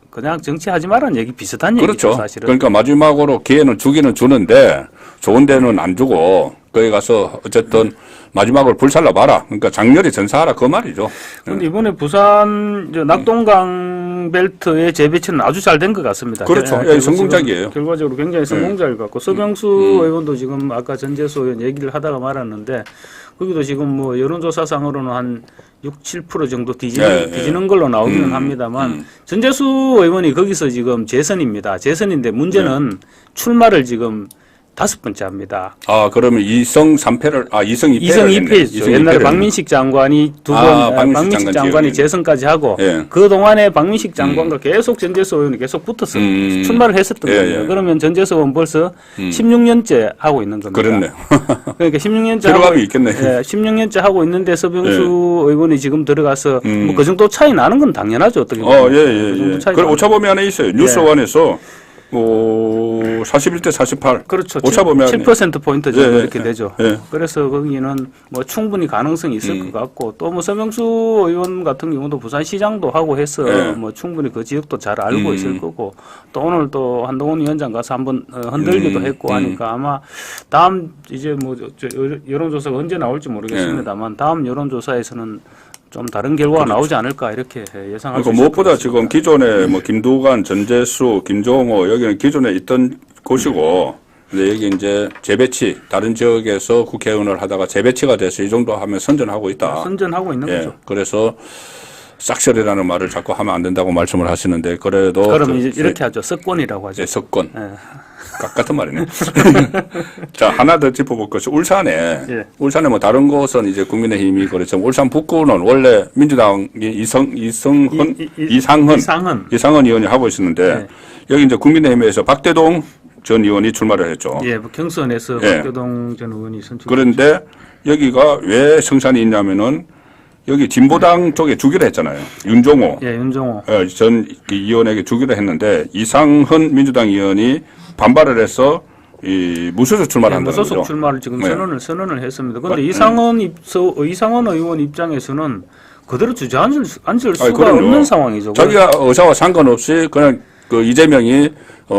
그냥 정치하지 말라는 얘기 비슷한 얘기죠. 그렇죠. 사실은. 그러니까 마지막으로 기회는 주기는 주는데 좋은 데는 안 주고 거기 가서 어쨌든 마지막으로 불살라 봐라. 그러니까 장렬히 전사하라 그 말이죠. 그런데 이번에 부산 저 낙동강 벨트의 재배치는 아주 잘 된 것 같습니다. 그렇죠. 예, 성공작이에요. 결과적으로 굉장히 성공작일 것 같고 서병수 의원도 지금 아까 전재수 의원 얘기를 하다가 말았는데 거기도 지금 뭐 여론조사상으로는 한 6, 7% 정도 뒤지는 걸로 나오기는 합니다만 전재수 의원이 거기서 지금 재선입니다. 재선인데 문제는 출마를 지금 5번째 합니다. 아, 그러면 2성 3패를, 2성 2패를 2성 2패죠. 옛날에 박민식 장관이 박민식 장관이 재선까지 하고 예. 그동안에 박민식 장관과 계속 전재수 의원이 계속 붙어서 출마를 했었던 거예요. 그러면 전재수 의원 벌써 16년째 하고 있는 겁니다. 그렇네요. 그러니까 16년째 들어감이 있겠네. 예, 16년째 하고 있는데 서병수 의원이 지금 들어가서 뭐 그 정도 차이 나는 건 당연하죠. 어떻게 보면. 예. 그리고 오차범위 안에 있어요. 뉴스원에서 41대 48. 그렇죠. 오차범위 안에 7%포인트 정도 이렇게 되죠. 예. 그래서 거기는 뭐 충분히 가능성이 있을 것 같고 또 뭐 서명수 의원 같은 경우도 부산시장도 하고 해서 뭐 충분히 그 지역도 잘 알고 있을 거고 또 오늘 또 한동훈 위원장 가서 한번 흔들기도 했고 하니까 아마 다음 이제 뭐 여론조사가 언제 나올지 모르겠습니다만 다음 여론조사에서는 좀 다른 결과가 나오지 않을까 이렇게 예상할 수 있을 무엇보다 것 지금 기존에 뭐 김두관, 전재수, 김종호 여기는 기존에 있던 곳이고 근데 여기 이제 재배치 다른 지역에서 국회의원을 하다가 재배치가 돼서 이 정도 하면 선전하고 있다. 선전하고 있는 거죠. 그래서 싹쓸이라는 말을 자꾸 하면 안 된다고 말씀을 하시는데 그래도 그럼 이제 이렇게 하죠. 석권이라고 하죠. 네, 석권. 같은 말이네. 자, 하나 더 짚어볼 것이 울산에 울산에 뭐 다른 곳은 이제 국민의힘이 그렇지만 울산 북구는 원래 민주당이 이상헌 의원이 하고 있었는데 여기 이제 국민의힘에서 박대동 전 의원이 출마를 했죠. 예, 뭐 경선에서 박대동 전 의원이 선출. 그런데 여기가 왜 성산이 있냐면은 여기 진보당 쪽에 주기로 했잖아요. 윤종호. 예, 윤종호. 전 의원에게 주기로 했는데 이상헌 민주당 의원이 반발을 해서 이 무소속 출마를 한다는 거죠. 무소속 출마를 지금 선언을 했습니다. 그런데 이상헌 의원 입장에서는 그대로 주저앉을 수가 없는 상황이죠. 자기가 의사와 상관없이 그냥 그 이재명이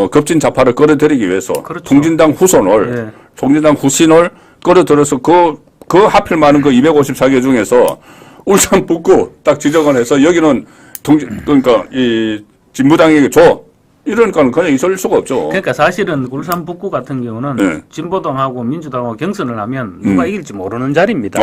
급진 좌파를 끌어들이기 위해서 그렇죠. 통진당 후신을 끌어들여서 그 하필 많은 그 254개 중에서 울산 북구 딱 지정을 해서 여기는 그러니까 이 진보당에게 줘. 이러니까 그냥 있을 수가 없죠. 그러니까 사실은 울산 북구 같은 경우는 진보당하고 민주당하고 경선을 하면 누가 이길지 모르는 자리입니다.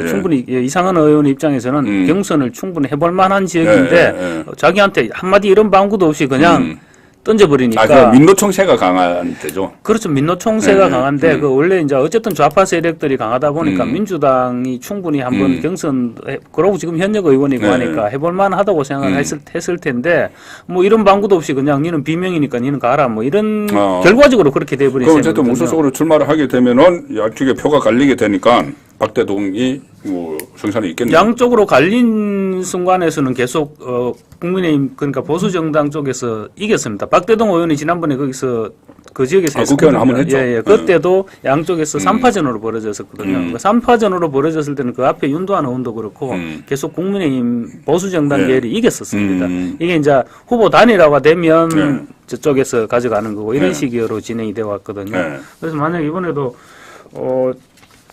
충분히 이상헌 의원 입장에서는 경선을 충분히 해볼 만한 지역인데 자기한테 한마디 이런 방구도 없이 그냥 던져버리니까. 민노총세가 강한 데죠. 그렇죠. 민노총세가 강한데 그 원래 이제 어쨌든 좌파 세력들이 강하다 보니까 민주당이 충분히 한번 경선 그러고 지금 현역 의원이고 하니까 해볼 만하다고 생각을 했을 텐데 뭐 이런 방구도 없이 그냥 니는 비명이니까 니는 가라 뭐 이런 결과적으로 그렇게 돼버린 셈이거든요. 어쨌든 무소속으로 출마를 하게 되면은 양쪽에 표가 갈리게 되니까 박대동이 뭐 성산이 있겠네요. 양쪽으로 갈린 순간에서는 계속 국민의힘 그러니까 보수 정당 쪽에서 이겼습니다. 박대동 의원이 지난번에 거기서 그 지역에서 국회의원 한번 했죠. 그때도 양쪽에서 3파전으로 벌어졌었거든요. 3파전으로 벌어졌을 때는 그 앞에 윤도한 의원도 그렇고 계속 국민의힘 보수 정당 계열이 이겼었습니다. 이게 이제 후보 단일화가 되면 저쪽에서 가져가는 거고 이런 식으로 진행이 되어 왔거든요. 그래서 만약 이번에도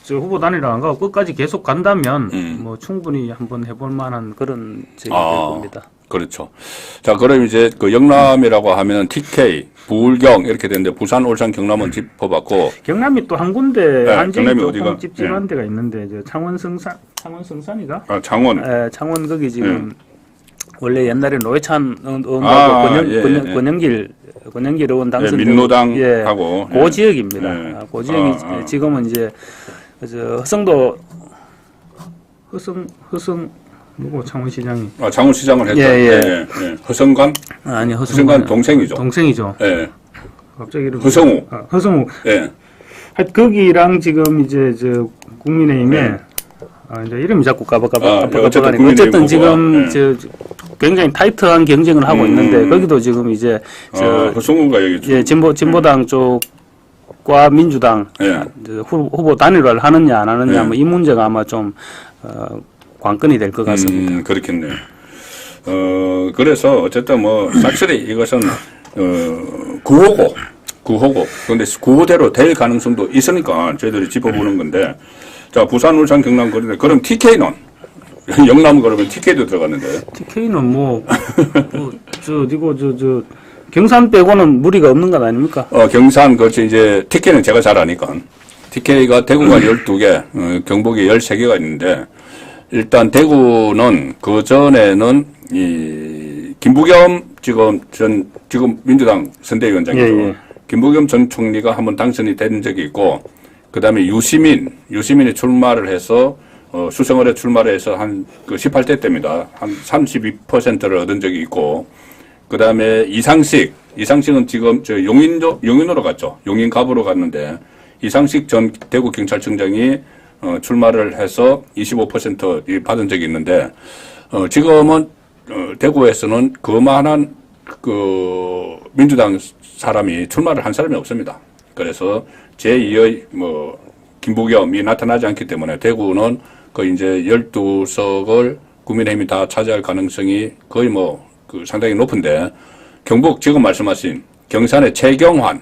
저 후보 단일화 안 가고 끝까지 계속 간다면 뭐 충분히 한번 해볼 만한 그런 적이 될 겁니다. 그렇죠. 자, 그럼 이제 그 영남이라고 하면 TK, 부울경 이렇게 되는데 부산, 울산, 경남은 짚어봤고 경남이 또 한 군데 안정이 조금 어디가? 찝찝한 데가 있는데 저 창원성산이가? 창원. 창원 거기 지금 원래 옛날에 노회찬 의원하고 권영길 의원 당선 민노당하고 그 지역입니다. 그 지역이 지금은 이제 허성도 누구 창원시장이? 창원시장을 했다. 예. 허성관? 아니 허성관 동생이죠. 동생이죠. 예. 갑자기 이름. 허성우. 허성우. 예. 거기랑 지금 이제 저 국민의힘에 이제 이름이 자꾸 어쨌든 지금 저 굉장히 타이트한 경쟁을 하고 있는데 거기도 지금 이제 허성우가 얘기죠. 예, 진보당 쪽과 민주당 후보 단일화를 하느냐 안 하느냐 뭐 이 문제가 아마 좀 관건이 될 것 같습니다. 그렇겠네요. 그래서 어쨌든 뭐 확실히 이것은 구호고. 그런데 구호대로 될 가능성도 있으니까 저희들이 짚어보는 건데, 자, 부산, 울산, 경남, 그런데 그럼 TK는? 영남 그러면 TK도 들어갔는데. TK는 경산 빼고는 무리가 없는 것 아닙니까? 경산, 그렇지. 이제 TK는 제가 잘 아니까. TK가 대구가 12개, 경북이 13개가 있는데, 일단 대구는 그 전에는 김부겸 지금 민주당 선대위원장이죠. 김부겸 전 총리가 한번 당선이 된 적이 있고, 그 다음에 유시민이 출마를 해서, 수성을에 출마를 해서 한 18대 때입니다. 한 32%를 얻은 적이 있고, 그 다음에 이상식은 지금 용인으로 갔죠. 용인갑으로 갔는데, 이상식 전 대구 경찰청장이 출마를 해서 25% 받은 적이 있는데, 지금은 대구에서는 그만한 민주당 사람이 출마를 한 사람이 없습니다. 그래서 제2의 김부겸이 나타나지 않기 때문에 대구는 이제 12석을 국민의힘이 다 차지할 가능성이 거의 상당히 높은데, 경북 지금 말씀하신 경산의 최경환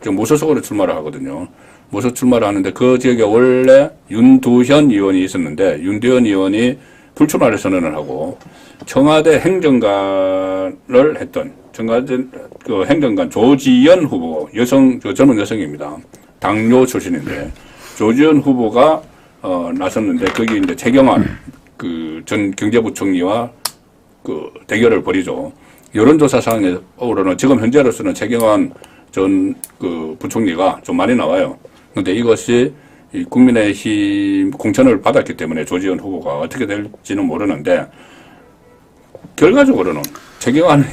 무소속으로 출마를 하거든요. 무소속 출마를 하는데 그 지역에 원래 윤두현 의원이 있었는데 윤두현 의원이 불출마를 선언을 하고 청와대 행정관을 했던 청와대 행정관 조지연 후보 젊은 여성입니다. 당뇨 출신인데 조지연 후보가 나섰는데 거기 이제 최경환 전 경제부총리와 대결을 벌이죠. 여론조사상으로는 지금 현재로서는 최경환 전 부총리가 좀 많이 나와요. 그런데 이것이 국민의힘 공천을 받았기 때문에 조지현 후보가 어떻게 될지는 모르는데 결과적으로는 최경환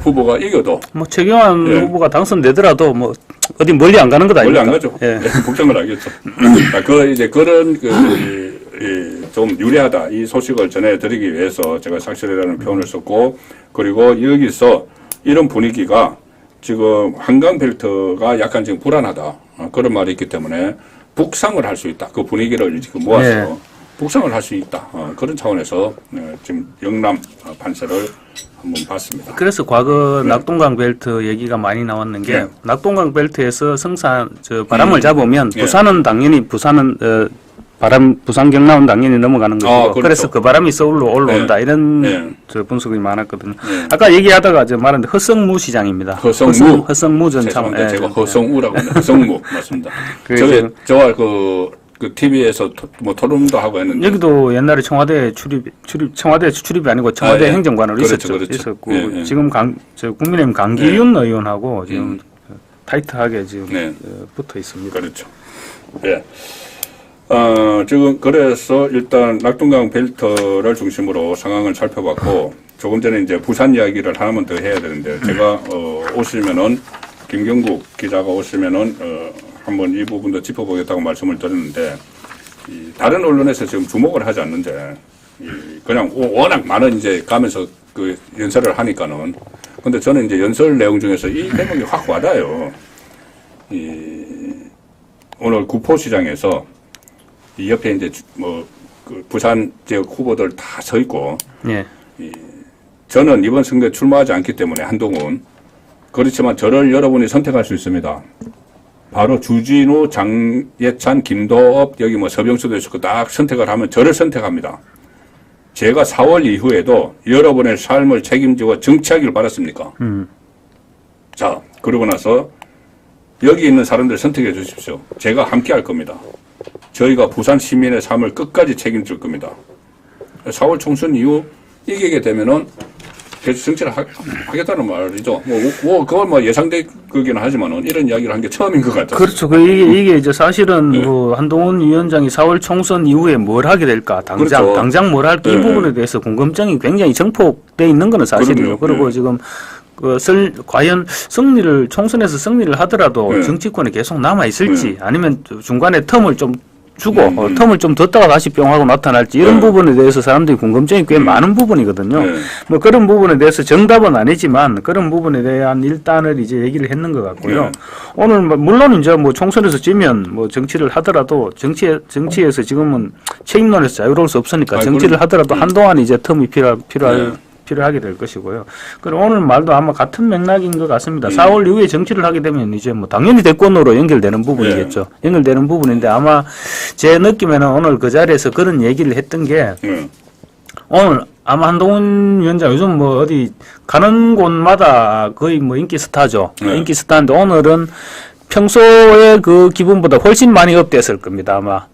후보가 이겨도 최경환 후보가 당선되더라도 어디 멀리 안 가는 것 아닙니까? 멀리 안 가죠. 복잡을 알겠죠. 그런 좀 유리하다 이 소식을 전해드리기 위해서 제가 삭실이라는 표현을 썼고, 그리고 여기서 이런 분위기가 지금 한강벨트가 약간 지금 불안하다 그런 말이 있기 때문에 북상을 할 수 있다. 그 분위기를 지금 모아서 북상을 할 수 있다. 그런 차원에서 지금 영남 판세를 한번 봤습니다. 그래서 과거 낙동강 벨트 얘기가 많이 나왔는 게 낙동강 벨트에서 바람을 잡으면 부산은 당연히 부산 경남은 당연히 넘어가는 것이고 그렇죠. 그래서 그 바람이 서울로 올라온다 이런 분석이 많았거든요. 아까 얘기하다가 말했는데 허성무 시장입니다. 허성무 전 참원. 제가 허성우라고 하는데 허성무 맞습니다. 저와 TV에서 토론도 하고 했는데 여기도 옛날에 청와대 출입이 아니고 청와대 행정관으로 있었고 지금 국민의힘 강기윤 의원하고 지금 타이트하게 지금 붙어 있습니다. 그렇죠. 지금 그래서 일단 낙동강 벨트를 중심으로 상황을 살펴봤고, 조금 전에 이제 부산 이야기를 하나만 더 해야 되는데, 제가 오시면은 김경국 기자가 오시면은 한번 이 부분도 짚어보겠다고 말씀을 드렸는데, 다른 언론에서 지금 주목을 하지 않는데, 그냥 워낙 많은 이제 가면서 연설을 하니까는, 근데 저는 이제 연설 내용 중에서 이 대목이 확 와닿아요. 오늘 구포시장에서 이 옆에 이제 부산 지역 후보들 다 서 있고, 저는 이번 선거에 출마하지 않기 때문에 한동훈, 그렇지만 저를 여러분이 선택할 수 있습니다. 바로 주진우, 장예찬, 김도업, 여기 서병수도 있었고 딱 선택을 하면 저를 선택합니다. 제가 4월 이후에도 여러분의 삶을 책임지고 정치하기를 바랐습니까? 자, 그러고 나서 여기 있는 사람들 선택해 주십시오. 제가 함께 할 겁니다. 저희가 부산 시민의 삶을 끝까지 책임질 겁니다. 4월 총선 이후 이기게 되면은 계속 정치를 하겠다는 말이죠. 그건 뭐 예상되기는 하지만은 이런 이야기를 한 게 처음인 것 같아요. 그렇죠. 이게 이제 사실은 네. 한동훈 위원장이 4월 총선 이후에 뭘 하게 될까, 그렇죠. 당장 뭘 할까, 이 네. 부분에 대해서 궁금증이 굉장히 증폭돼 있는 거는 사실이죠. 그럼요. 그리고 네. 지금 과연 총선에서 승리를 하더라도 네. 정치권에 계속 남아 있을지, 아니면 중간에 텀을 좀 주고 음. 텀을 좀 뒀다가 다시 뿅 하고 나타날지, 이런 네. 부분에 대해서 사람들이 궁금증이 꽤 많은 부분이거든요. 네. 뭐 그런 부분에 대해서 정답은 아니지만 그런 부분에 대한 일단을 이제 얘기를 했는 것 같고요. 네. 오늘 물론 이제 뭐 총선에서 지면 뭐 정치를 하더라도 정치에서 지금은 책임론에서 자유로울 수 없으니까 정치를 하더라도 한동안 이제 텀이 필요하게 될 것이고요. 그리고 오늘 말도 아마 같은 맥락인 것 같습니다. 4월 이후에 정치를 하게 되면 이제 뭐 당연히 대권으로 연결되는 부분이겠죠. 연결되는 부분인데 아마 제 느낌에는 오늘 그 자리에서 그런 얘기를 했던 게 오늘 아마 한동훈 위원장 요즘 뭐 어디 가는 곳마다 거의 뭐 인기 스타죠. 인기 스타인데 오늘은 평소의 그 기분보다 훨씬 많이 업됐을 겁니다, 아마.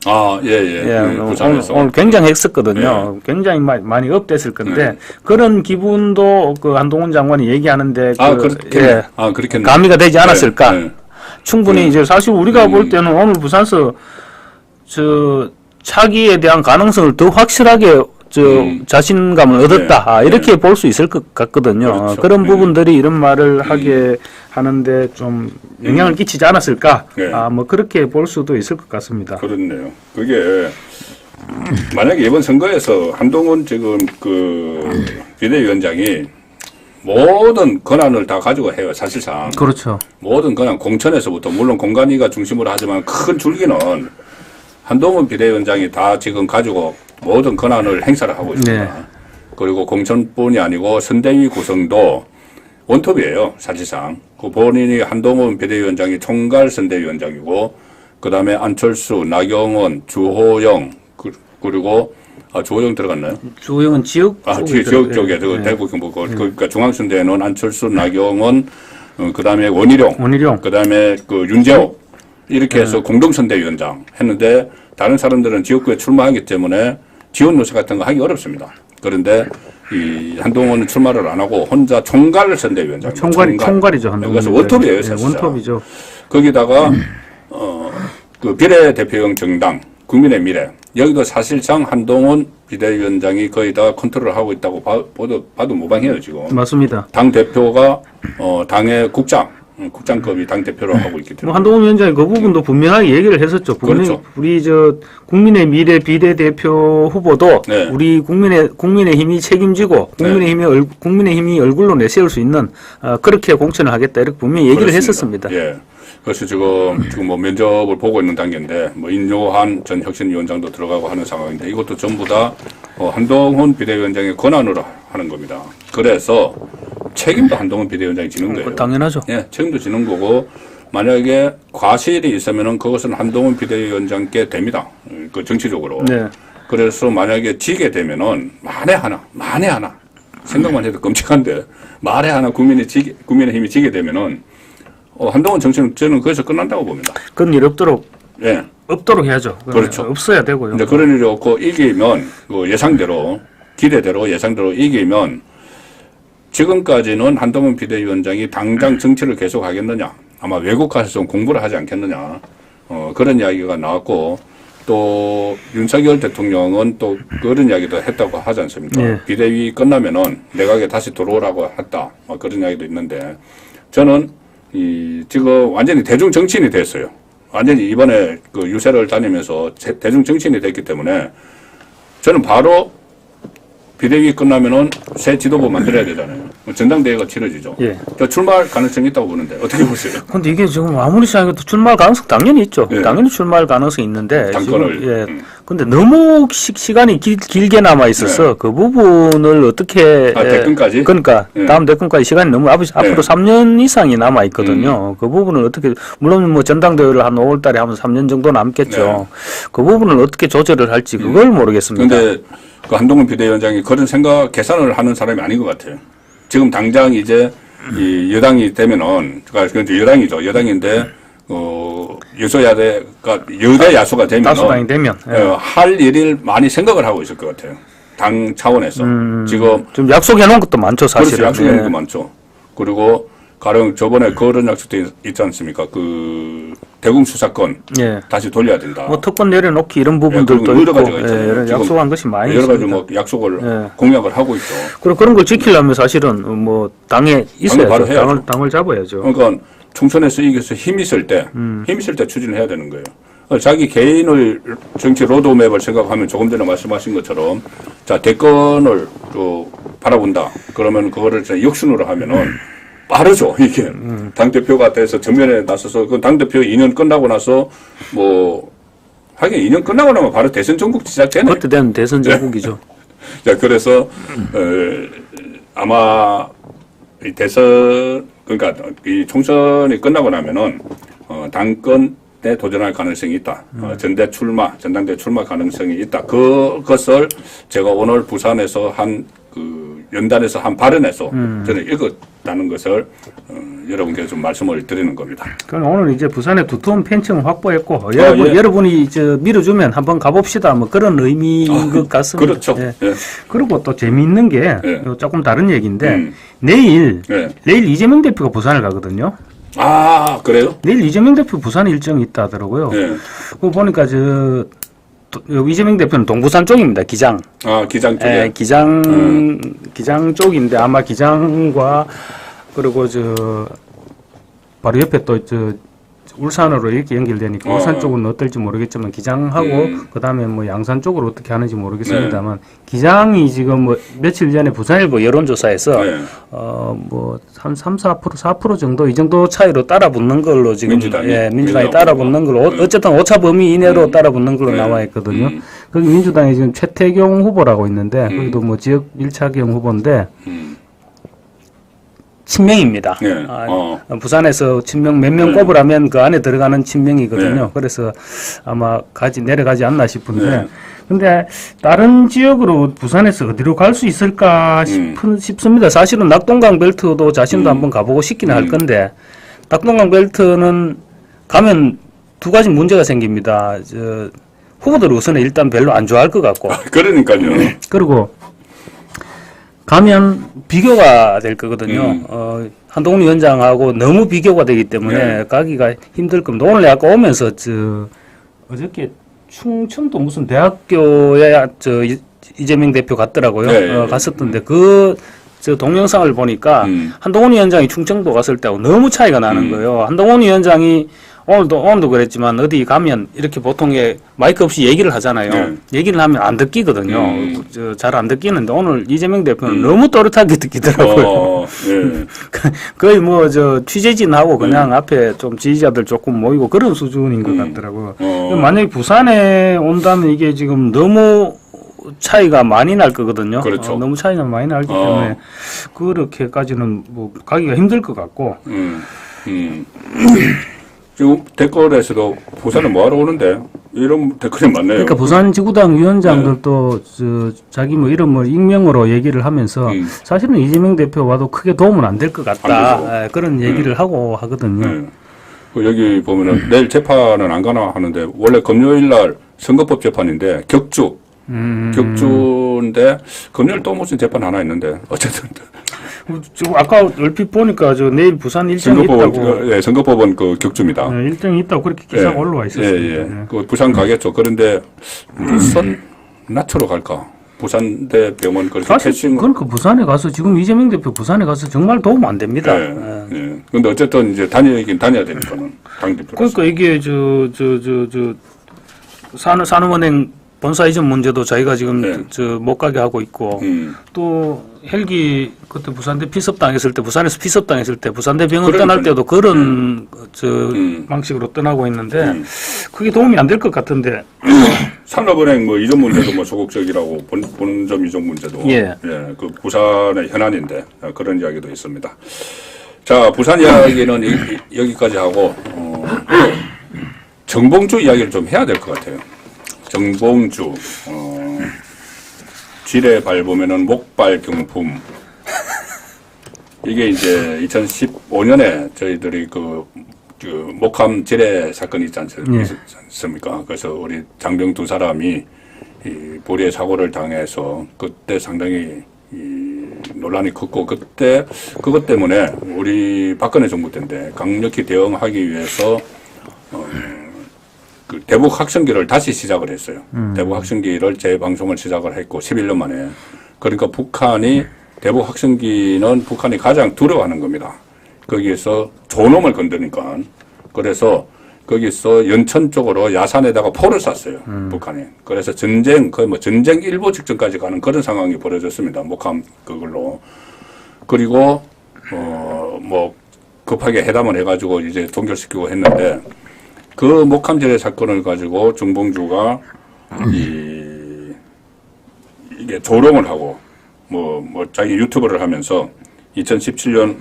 오늘 굉장히 했었거든요. 굉장히 많이 업됐을 건데, 그런 기분도 그 한동훈 장관이 얘기하는데, 그렇겠네. 가미가 되지 않았을까. 충분히 이제 사실 우리가 볼 때는 오늘 부산서 차기에 대한 가능성을 더 확실하게 자신감을 얻었다. 이렇게 볼 수 있을 것 같거든요. 그렇죠. 그런 부분들이 이런 말을 하게 하는데 좀 영향을 끼치지 않았을까? 뭐 그렇게 볼 수도 있을 것 같습니다. 그렇네요. 그게 만약에 이번 선거에서 한동훈 지금 그 비대위원장이 모든 권한을 다 가지고 해요, 사실상. 그렇죠. 모든 권한 공천에서부터 물론 공관위가 중심으로 하지만 큰 줄기는 한동훈 비대위원장이 다 지금 가지고 모든 권한을 행사를 하고 있습니다. 네. 그리고 공천뿐이 아니고 선대위 구성도 원톱이에요, 사실상. 그 본인이 한동훈 비대위원장이 총괄 선대위원장이고, 그 다음에 안철수, 나경원, 주호영, 그리고 주호영 들어갔나요? 주호영은 지역 지역 쪽에 대구 경북 그러니까 중앙선대위는 안철수, 나경원, 그 다음에 원희룡, 그 다음에 그 윤재호 이렇게 해서 공동선대위원장 했는데 다른 사람들은 지역구에 출마하기 때문에 지원 노사 같은 거 하기 어렵습니다. 그런데 이 한동훈은 출마를 안 하고 혼자 총괄 선대위원장. 총괄이죠. 한동훈. 그래서 원톱이에요, 사실. 원톱이죠. 거기다가 그 비례대표형 정당 국민의 미래 여기도 사실상 한동훈 비대위원장이 거의 다 컨트롤하고 있다고 봐도 무방해요, 지금. 맞습니다. 당 대표가 당의 국장급이 당 대표로 하고 있기 때문에. 한동훈 위원장이 그 부분도 분명하게 얘기를 했었죠. 그렇죠. 우리 국민의 미래 비례대표 후보도 우리 국민의힘이 책임지고 국민의힘이 얼굴로 내세울 수 있는 그렇게 공천을 하겠다 이렇게 분명히 얘기를 그렇습니다. 했었습니다. 예. 그래서 지금 뭐 면접을 보고 있는 단계인데 뭐 인요한 전 혁신위원장도 들어가고 하는 상황인데 이것도 전부 다 한동훈 비대위원장의 권한으로 하는 겁니다. 그래서 책임도 한동훈 비대위원장이 지는 거예요. 당연하죠. 예, 책임도 지는 거고 만약에 과실이 있으면은 그것은 한동훈 비대위원장께 됩니다. 그 정치적으로. 네. 그래서 만약에 지게 되면은 만에 하나 생각만 해도 끔찍한데 만에 하나 국민의힘이 지게 되면은 한동훈 정치는 저는 거기서 끝난다고 봅니다. 그런 일 없도록 해야죠. 그렇죠. 없어야 되고요. 근데 그런 일이 없고 이기면 그 기대대로 이기면 지금까지는 한동훈 비대위원장이 당장 정치를 계속 하겠느냐 아마 외국 가서 좀 공부를 하지 않겠느냐 그런 이야기가 나왔고 또 윤석열 대통령은 또 그런 이야기도 했다고 하지 않습니까? 비대위 끝나면은 내각에 다시 들어오라고 했다 그런 이야기도 있는데 저는 지금 완전히 대중 정치인이 됐어요. 완전히 이번에 그 유세를 다니면서 대중 정치인이 됐기 때문에 저는 바로 비대위 끝나면은 새 지도부 만들어야 되잖아요. 전당대회가 치러지죠. 저 출마할 가능성이 있다고 보는데 어떻게 보세요? 근데 이게 지금 아무리 생각해도 출마할 가능성 당연히 있죠. 당연히 출마할 가능성이 있는데 당권을. 근데 너무 시간이 길게 남아 있어서 그 부분을 어떻게 대권까지? 그러니까 다음 대권까지 시간이 너무 앞으로 3년 이상이 남아 있거든요. 그 부분을 어떻게 물론 뭐 전당대회를 한 5월달에 하면 3년 정도 남겠죠. 그 부분을 어떻게 조절을 할지 그걸 모르겠습니다. 그런데 그 한동훈 비대위원장이 그런 계산을 하는 사람이 아닌 것 같아요. 지금 당장 이제 이 여당이 되면은 그러니까 여당이죠. 여당인데 여소야대가 여대 야수가 되면 다수당이 되면 할 일을 많이 생각을 하고 있을 것 같아요. 당 차원에서 지금 좀 약속해 놓은 것도 많죠, 사실은. 그렇죠. 약속해 놓은 거 많죠. 그리고 가령 저번에 그런 약속도 있지 않습니까? 그 대공 수사권 예. 다시 돌려야 된다. 뭐 특권 내려놓기 이런 부분들도 여러 있고 가지가 있잖아요. 이런 지금 약속한 것이 많이 여러 가지 있습니다. 뭐 약속을 예. 공약을 하고 있죠. 그리고 그런 걸 지키려면 사실은 뭐 당에 있어야죠. 바로 해야죠. 당을 잡아야죠. 그러니까 총선에서 이겨서 힘 있을 때 추진을 해야 되는 거예요. 자기 개인의 정치 로드맵을 생각하면 조금 전에 말씀하신 것처럼 자 대권을 또 바라본다. 그러면 그거를 역순으로 하면은 빠르죠. 이게 당대표가 돼서 전면에 나서서 그 당대표 2년 끝나고 나서 뭐 하긴 2년 끝나고 나면 바로 대선 전국 시작되네. 그때 되면 대선 전국이죠. 자 그래서 아마 이 대선 그러니까 이 총선이 끝나고 나면은 당권에 도전할 가능성이 있다. 전당대 출마 가능성이 있다. 그것을 제가 오늘 부산에서 연단에서 한 발언에서 저는 읽었다는 것을 여러분께 좀 말씀을 드리는 겁니다. 그럼 오늘 이제 부산에 두터운 팬층을 확보했고 예. 여러분이 밀어주면 한번 가봅시다. 뭐 그런 의미인 것 같습니다. 그렇죠. 예. 예. 그리고 또 재미있는 게 예. 조금 다른 얘기인데 예. 내일 이재명 대표가 부산을 가거든요. 아 그래요? 내일 이재명 대표 부산 일정이 있다 하더라고요. 예. 그거 보니까 이재명 대표는 동부산 쪽입니다. 기장. 아 기장 쪽에. 예, 기장 쪽인데 아마 기장과 그리고 바로 옆에 또 울산으로 이렇게 연결되니까 울산 쪽은 어떨지 모르겠지만 기장하고 그다음에 뭐 양산 쪽으로 어떻게 하는지 모르겠습니다만 기장이 지금 뭐 며칠 전에 부산일보 여론조사에서 뭐 한 4% 정도 이 정도 차이로 따라붙는 걸로 지금 민주당이 따라붙는 걸로 어쨌든 오차 범위 이내로 따라붙는 걸로 나와 있거든요. 거기 민주당이 지금 최태경 후보라고 있는데 거기도 뭐 지역 밀착형 후보인데 친명입니다. 네. 부산에서 친명 몇 명 꼽으라면 그 안에 들어가는 친명이거든요. 그래서 아마 내려가지 않나 싶은데. 근데 다른 지역으로 부산에서 어디로 갈 수 있을까 싶습니다. 사실은 낙동강 벨트도 자신도 한번 가보고 싶기는 할 건데 낙동강 벨트는 가면 두 가지 문제가 생깁니다. 후보들 우선은 일단 별로 안 좋아할 것 같고. 그러니까요. 그리고 가면 비교가 될 거거든요. 한동훈 위원장하고 너무 비교가 되기 때문에 가기가 힘들 겁니다. 오늘 아까 오면서 어저께 충청도 무슨 대학교에 이재명 대표 갔더라고요. 갔었던데 동영상을 보니까 한동훈 위원장이 충청도 갔을 때하고 너무 차이가 나는 거예요. 한동훈 위원장이 오늘도 그랬지만 어디 가면 이렇게 보통 마이크 없이 얘기를 하잖아요. 얘기를 하면 안 듣기거든요. 잘 안 듣기는데 오늘 이재명 대표는 너무 또렷하게 듣기더라고요. 거의 뭐 취재진하고 그냥 앞에 좀 지지자들 조금 모이고 그런 수준인 것 같더라고요. 만약에 부산에 온다면 이게 지금 너무 차이가 많이 날 거거든요. 그렇죠. 너무 차이가 많이 나기 때문에 그렇게까지는 뭐 가기가 힘들 것 같고. 지금 댓글에서도 부산은 뭐하러 오는데 이런 댓글이 많네요. 그러니까 부산 지구당 위원장들도 자기 뭐 이름을 익명으로 얘기를 하면서 사실은 이재명 대표 와도 크게 도움은 안 될 것 같다. 그런 얘기를 하고 하거든요. 여기 보면은 내일 재판은 안 가나 하는데 원래 금요일 날 선거법 재판인데 격주인데 금요일 또 무슨 재판 하나 있는데 어쨌든 지금 아까 얼핏 보니까 내일 부산 일정이 있다고. 선거법은 그 격주입니다. 일정이 있다고 그렇게 기사가 올라와 있었습니다. 그 부산 가겠죠. 그런데 무슨 낮추러 갈까? 부산대 병원 그렇게 사실 그러니까 부산에 가서 지금 이재명 대표 부산에 가서 정말 도움 안 됩니다. 그런데 어쨌든 이제 다녀야 되니까는 당 대표. 그러니까 이게 산업은행 본사 이전 문제도 저희가 지금 못 가게 하고 있고 또 헬기 그때 부산대 피습당했을 때 부산에서 피습당했을 때 부산대 병원 떠날 때도 그런 방식으로 떠나고 있는데 그게 도움이 안 될 것 같은데 산업은행 뭐 이전 문제도 뭐 소극적이라고 본점 이전 문제도 그 부산의 현안인데 그런 이야기도 있습니다. 자 부산 이야기는 여기까지 하고 정봉주 이야기를 좀 해야 될 것 같아요. 정봉주, 지뢰발 보면은 목발 경품. 이게 이제 2015년에 저희들이 그 목함 지뢰 사건이 있지 않습니까? 그래서 우리 장병 두 사람이 이 불의의 사고를 당해서 그때 상당히 이 논란이 컸고 그때 그것 때문에 우리 박근혜 정부 때인데 강력히 대응하기 위해서 그 대북 학생기를 다시 시작을 했어요. 대북 학생기를 재방송을 시작을 했고 11년 만에. 그러니까 북한이 대북 학생기는 북한이 가장 두려워하는 겁니다. 거기에서 존엄을 건드니까. 그래서 거기서 연천 쪽으로 야산에다가 포를 쐈어요. 북한이. 그래서 전쟁, 거의 뭐 전쟁 일보 직전까지 가는 그런 상황이 벌어졌습니다. 목함 그걸로. 그리고, 뭐, 급하게 회담을 해가지고 이제 종결시키고 했는데 그 목함지뢰 사건을 가지고 정봉주가 이게 조롱을 하고 뭐 자기 유튜브를 하면서 2017년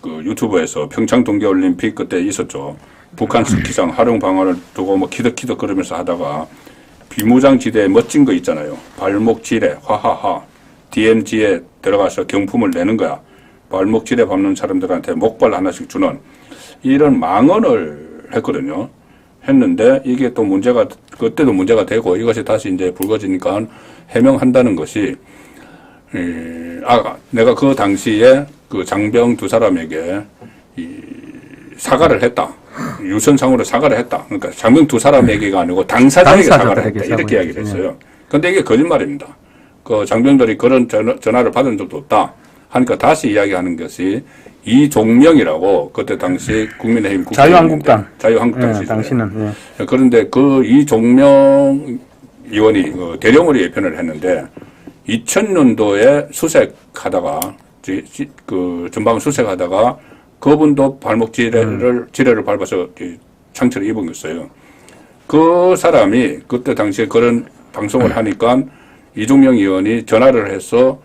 그 유튜브에서 평창 동계올림픽 그때 있었죠. 북한 스키장 활용 방안을 두고 뭐 키득키득 그러면서 하다가 비무장지대에 멋진 거 있잖아요. 발목지뢰, 하하하, DMZ에 들어가서 경품을 내는 거야. 발목지뢰 밟는 사람들한테 목발 하나씩 주는 이런 망언을 했거든요. 했는데 이게 또 문제가 그때도 문제가 되고 이것이 다시 이제 불거지니까 해명한다는 것이 내가 그 당시에 그 장병 두 사람에게 사과를 했다. 유선상으로 사과를 했다. 그러니까 장병 두 사람에게가 아니고 당사자에게 사과를 했다. 이렇게 이야기를 했어요. 그런데 이게 거짓말입니다. 그 장병들이 그런 전화를 받은 적도 없다. 하니까 다시 이야기하는 것이 이종명이라고 그때 당시 국민의힘 자유한국당 자유한국당 당시는 그런데 그 이종명 의원이 그 대령으로 예편을 했는데 2000년도에 수색하다가 그 전방 수색하다가 그분도 발목 지뢰를 밟아서 상처를 입은 거였어요. 그 사람이 그때 당시에 그런 방송을 하니까 이종명 의원이 전화를 해서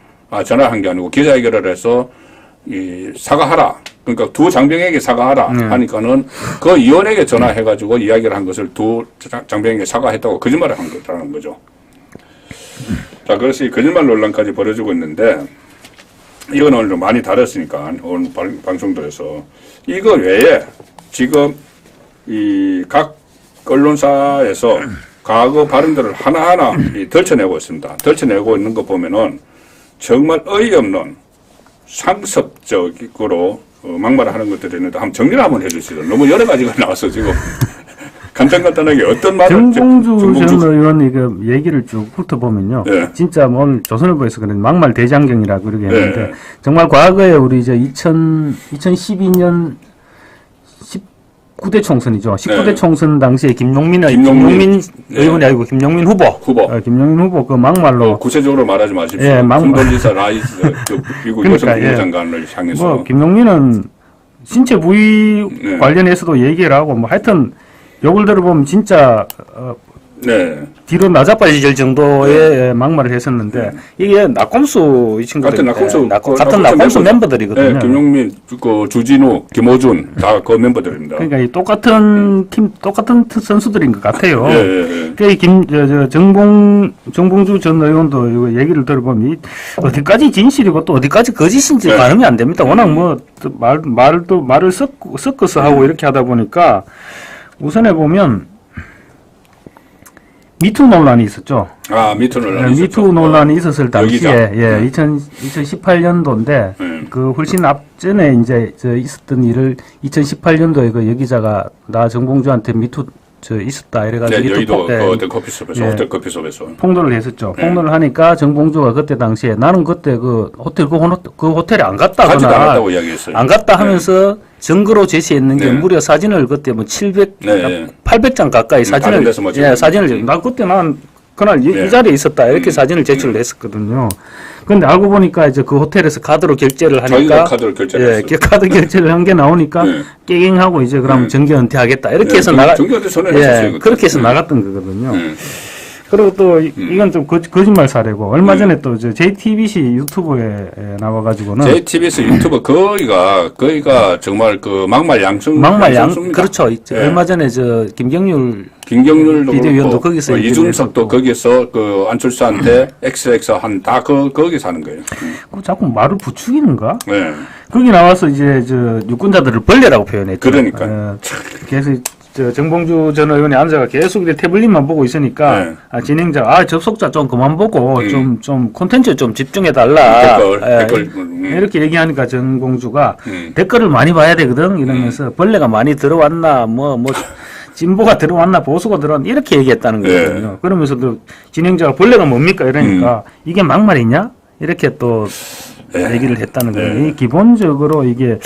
전화한 게 아니고 기자회견을 해서 사과하라. 그러니까 두 장병에게 사과하라 하니까는 그 의원에게 전화해가지고 이야기를 한 것을 두 장병에게 사과했다고 거짓말을 한 거라는 거죠. 자, 그래서 이 거짓말 논란까지 벌어지고 있는데 이건 오늘 좀 많이 다뤘으니까 오늘 방송도에서 이거 외에 지금 이 각 언론사에서 과거 발언들을 하나하나 덜쳐내고 있습니다. 덜쳐내고 있는 거 보면은 정말 어이없는 상습적으로 막말을 하는 것들이 있는데 한번 정리를 한번 해주시죠. 너무 여러 가지가 나와서 지금 간단하게 어떤 말을 정봉주 전 의원 이거 얘기를 쭉 훑어보면요. 네. 진짜 뭐 오늘 조선일보에서 그런 막말 대장경이라고 그러게 했는데 네. 정말 과거에 우리 이제 2012년 19대 총선이죠. 19대 네. 총선 당시에 김용민 의원이 아니고 김용민 후보. 김용민 후보 그 막말로 구체적으로 말하지 마십시오. 예, 군돌리사 라이스 그 미국 여성 국무장관을 향해서 뭐 김용민은 신체 부위 네. 관련해서도 얘기를 하고 뭐 하여튼 욕을 들어보면 진짜 네. 뒤로 나자빠질 정도의 네. 막말을 했었는데 이게 낙검수 이 친구들 같은 낙검수 멤버들이거든요. 네, 김용민, 주진우, 김호준 다 그 멤버들입니다. 그러니까 이 똑같은 팀, 똑같은 선수들인 것 같아요. 네. 그러니까 정봉주 전 의원도 이거 얘기를 들어보면 어디까지 진실이고 또 어디까지 거짓인지 가늠이 안 됩니다. 워낙 뭐 말을 섞어서 하고 이렇게 하다 보니까 우선에 보면. 미투 논란이 있었죠. 미투 논란이 있었죠. 미투 논란이 있었을 당시에, 2018년도인데, 그 훨씬 앞전에 이제 있었던 일을 2018년도에 그 여기자가 나 정봉주한테 미투 있었다 이래가지고 네, 여의도 호텔 커피숍에서 폭로를 했었죠. 폭로를 하니까 정봉주가 그때 당시에 나는 그때 그 호텔에 안 갔다거나 가지도 않았다고 이야기했어요. 안 갔다 하면서 증거로 제시했는 게 무려 사진을 그때 뭐 800장 가까이 사진을 나 그때 난 그날 이 자리에 있었다 이렇게 사진을 제출을 했었거든요. 그런데 알고 보니까 이제 그 호텔에서 카드로 결제를 하니까 카드로 결제를 카드 결제를 한 게 나오니까 깨갱하고 이제 그럼 정계 은퇴하겠다 이렇게 해서 그렇게 해서 나갔던 거거든요. 그리고 또 이건 좀 거짓말 사례고 얼마 전에 또 JTBC 유튜브에 나와가지고는 JTBC 유튜브 거기가 정말 그 막말 그렇죠. 얼마 전에 김경률 비대위원도 거기서 이준석도 거기서 그 안철수한테 XX 다 거기서 하는 거예요. 자꾸 말을 부추기는가? 네. 거기 나와서 이제 유권자들을 벌레라고 표현했죠. 그러니까. 그래서 정봉주 전 의원이 앉아가 계속 이렇게 태블릿만 보고 있으니까 네. 진행자가 접속자 좀 그만 보고 좀 콘텐츠에 좀 집중해 달라. 댓글. 이렇게 얘기하니까 정봉주가 댓글을 많이 봐야 되거든 이러면서 벌레가 많이 들어왔나 뭐 진보가 들어왔나 보수가 들어왔나 이렇게 얘기했다는 거거든요. 네. 그러면서도 진행자가 벌레가 뭡니까 이러니까 이게 막말이냐 이렇게 또 얘기를 했다는 거예요. 이 기본적으로 이게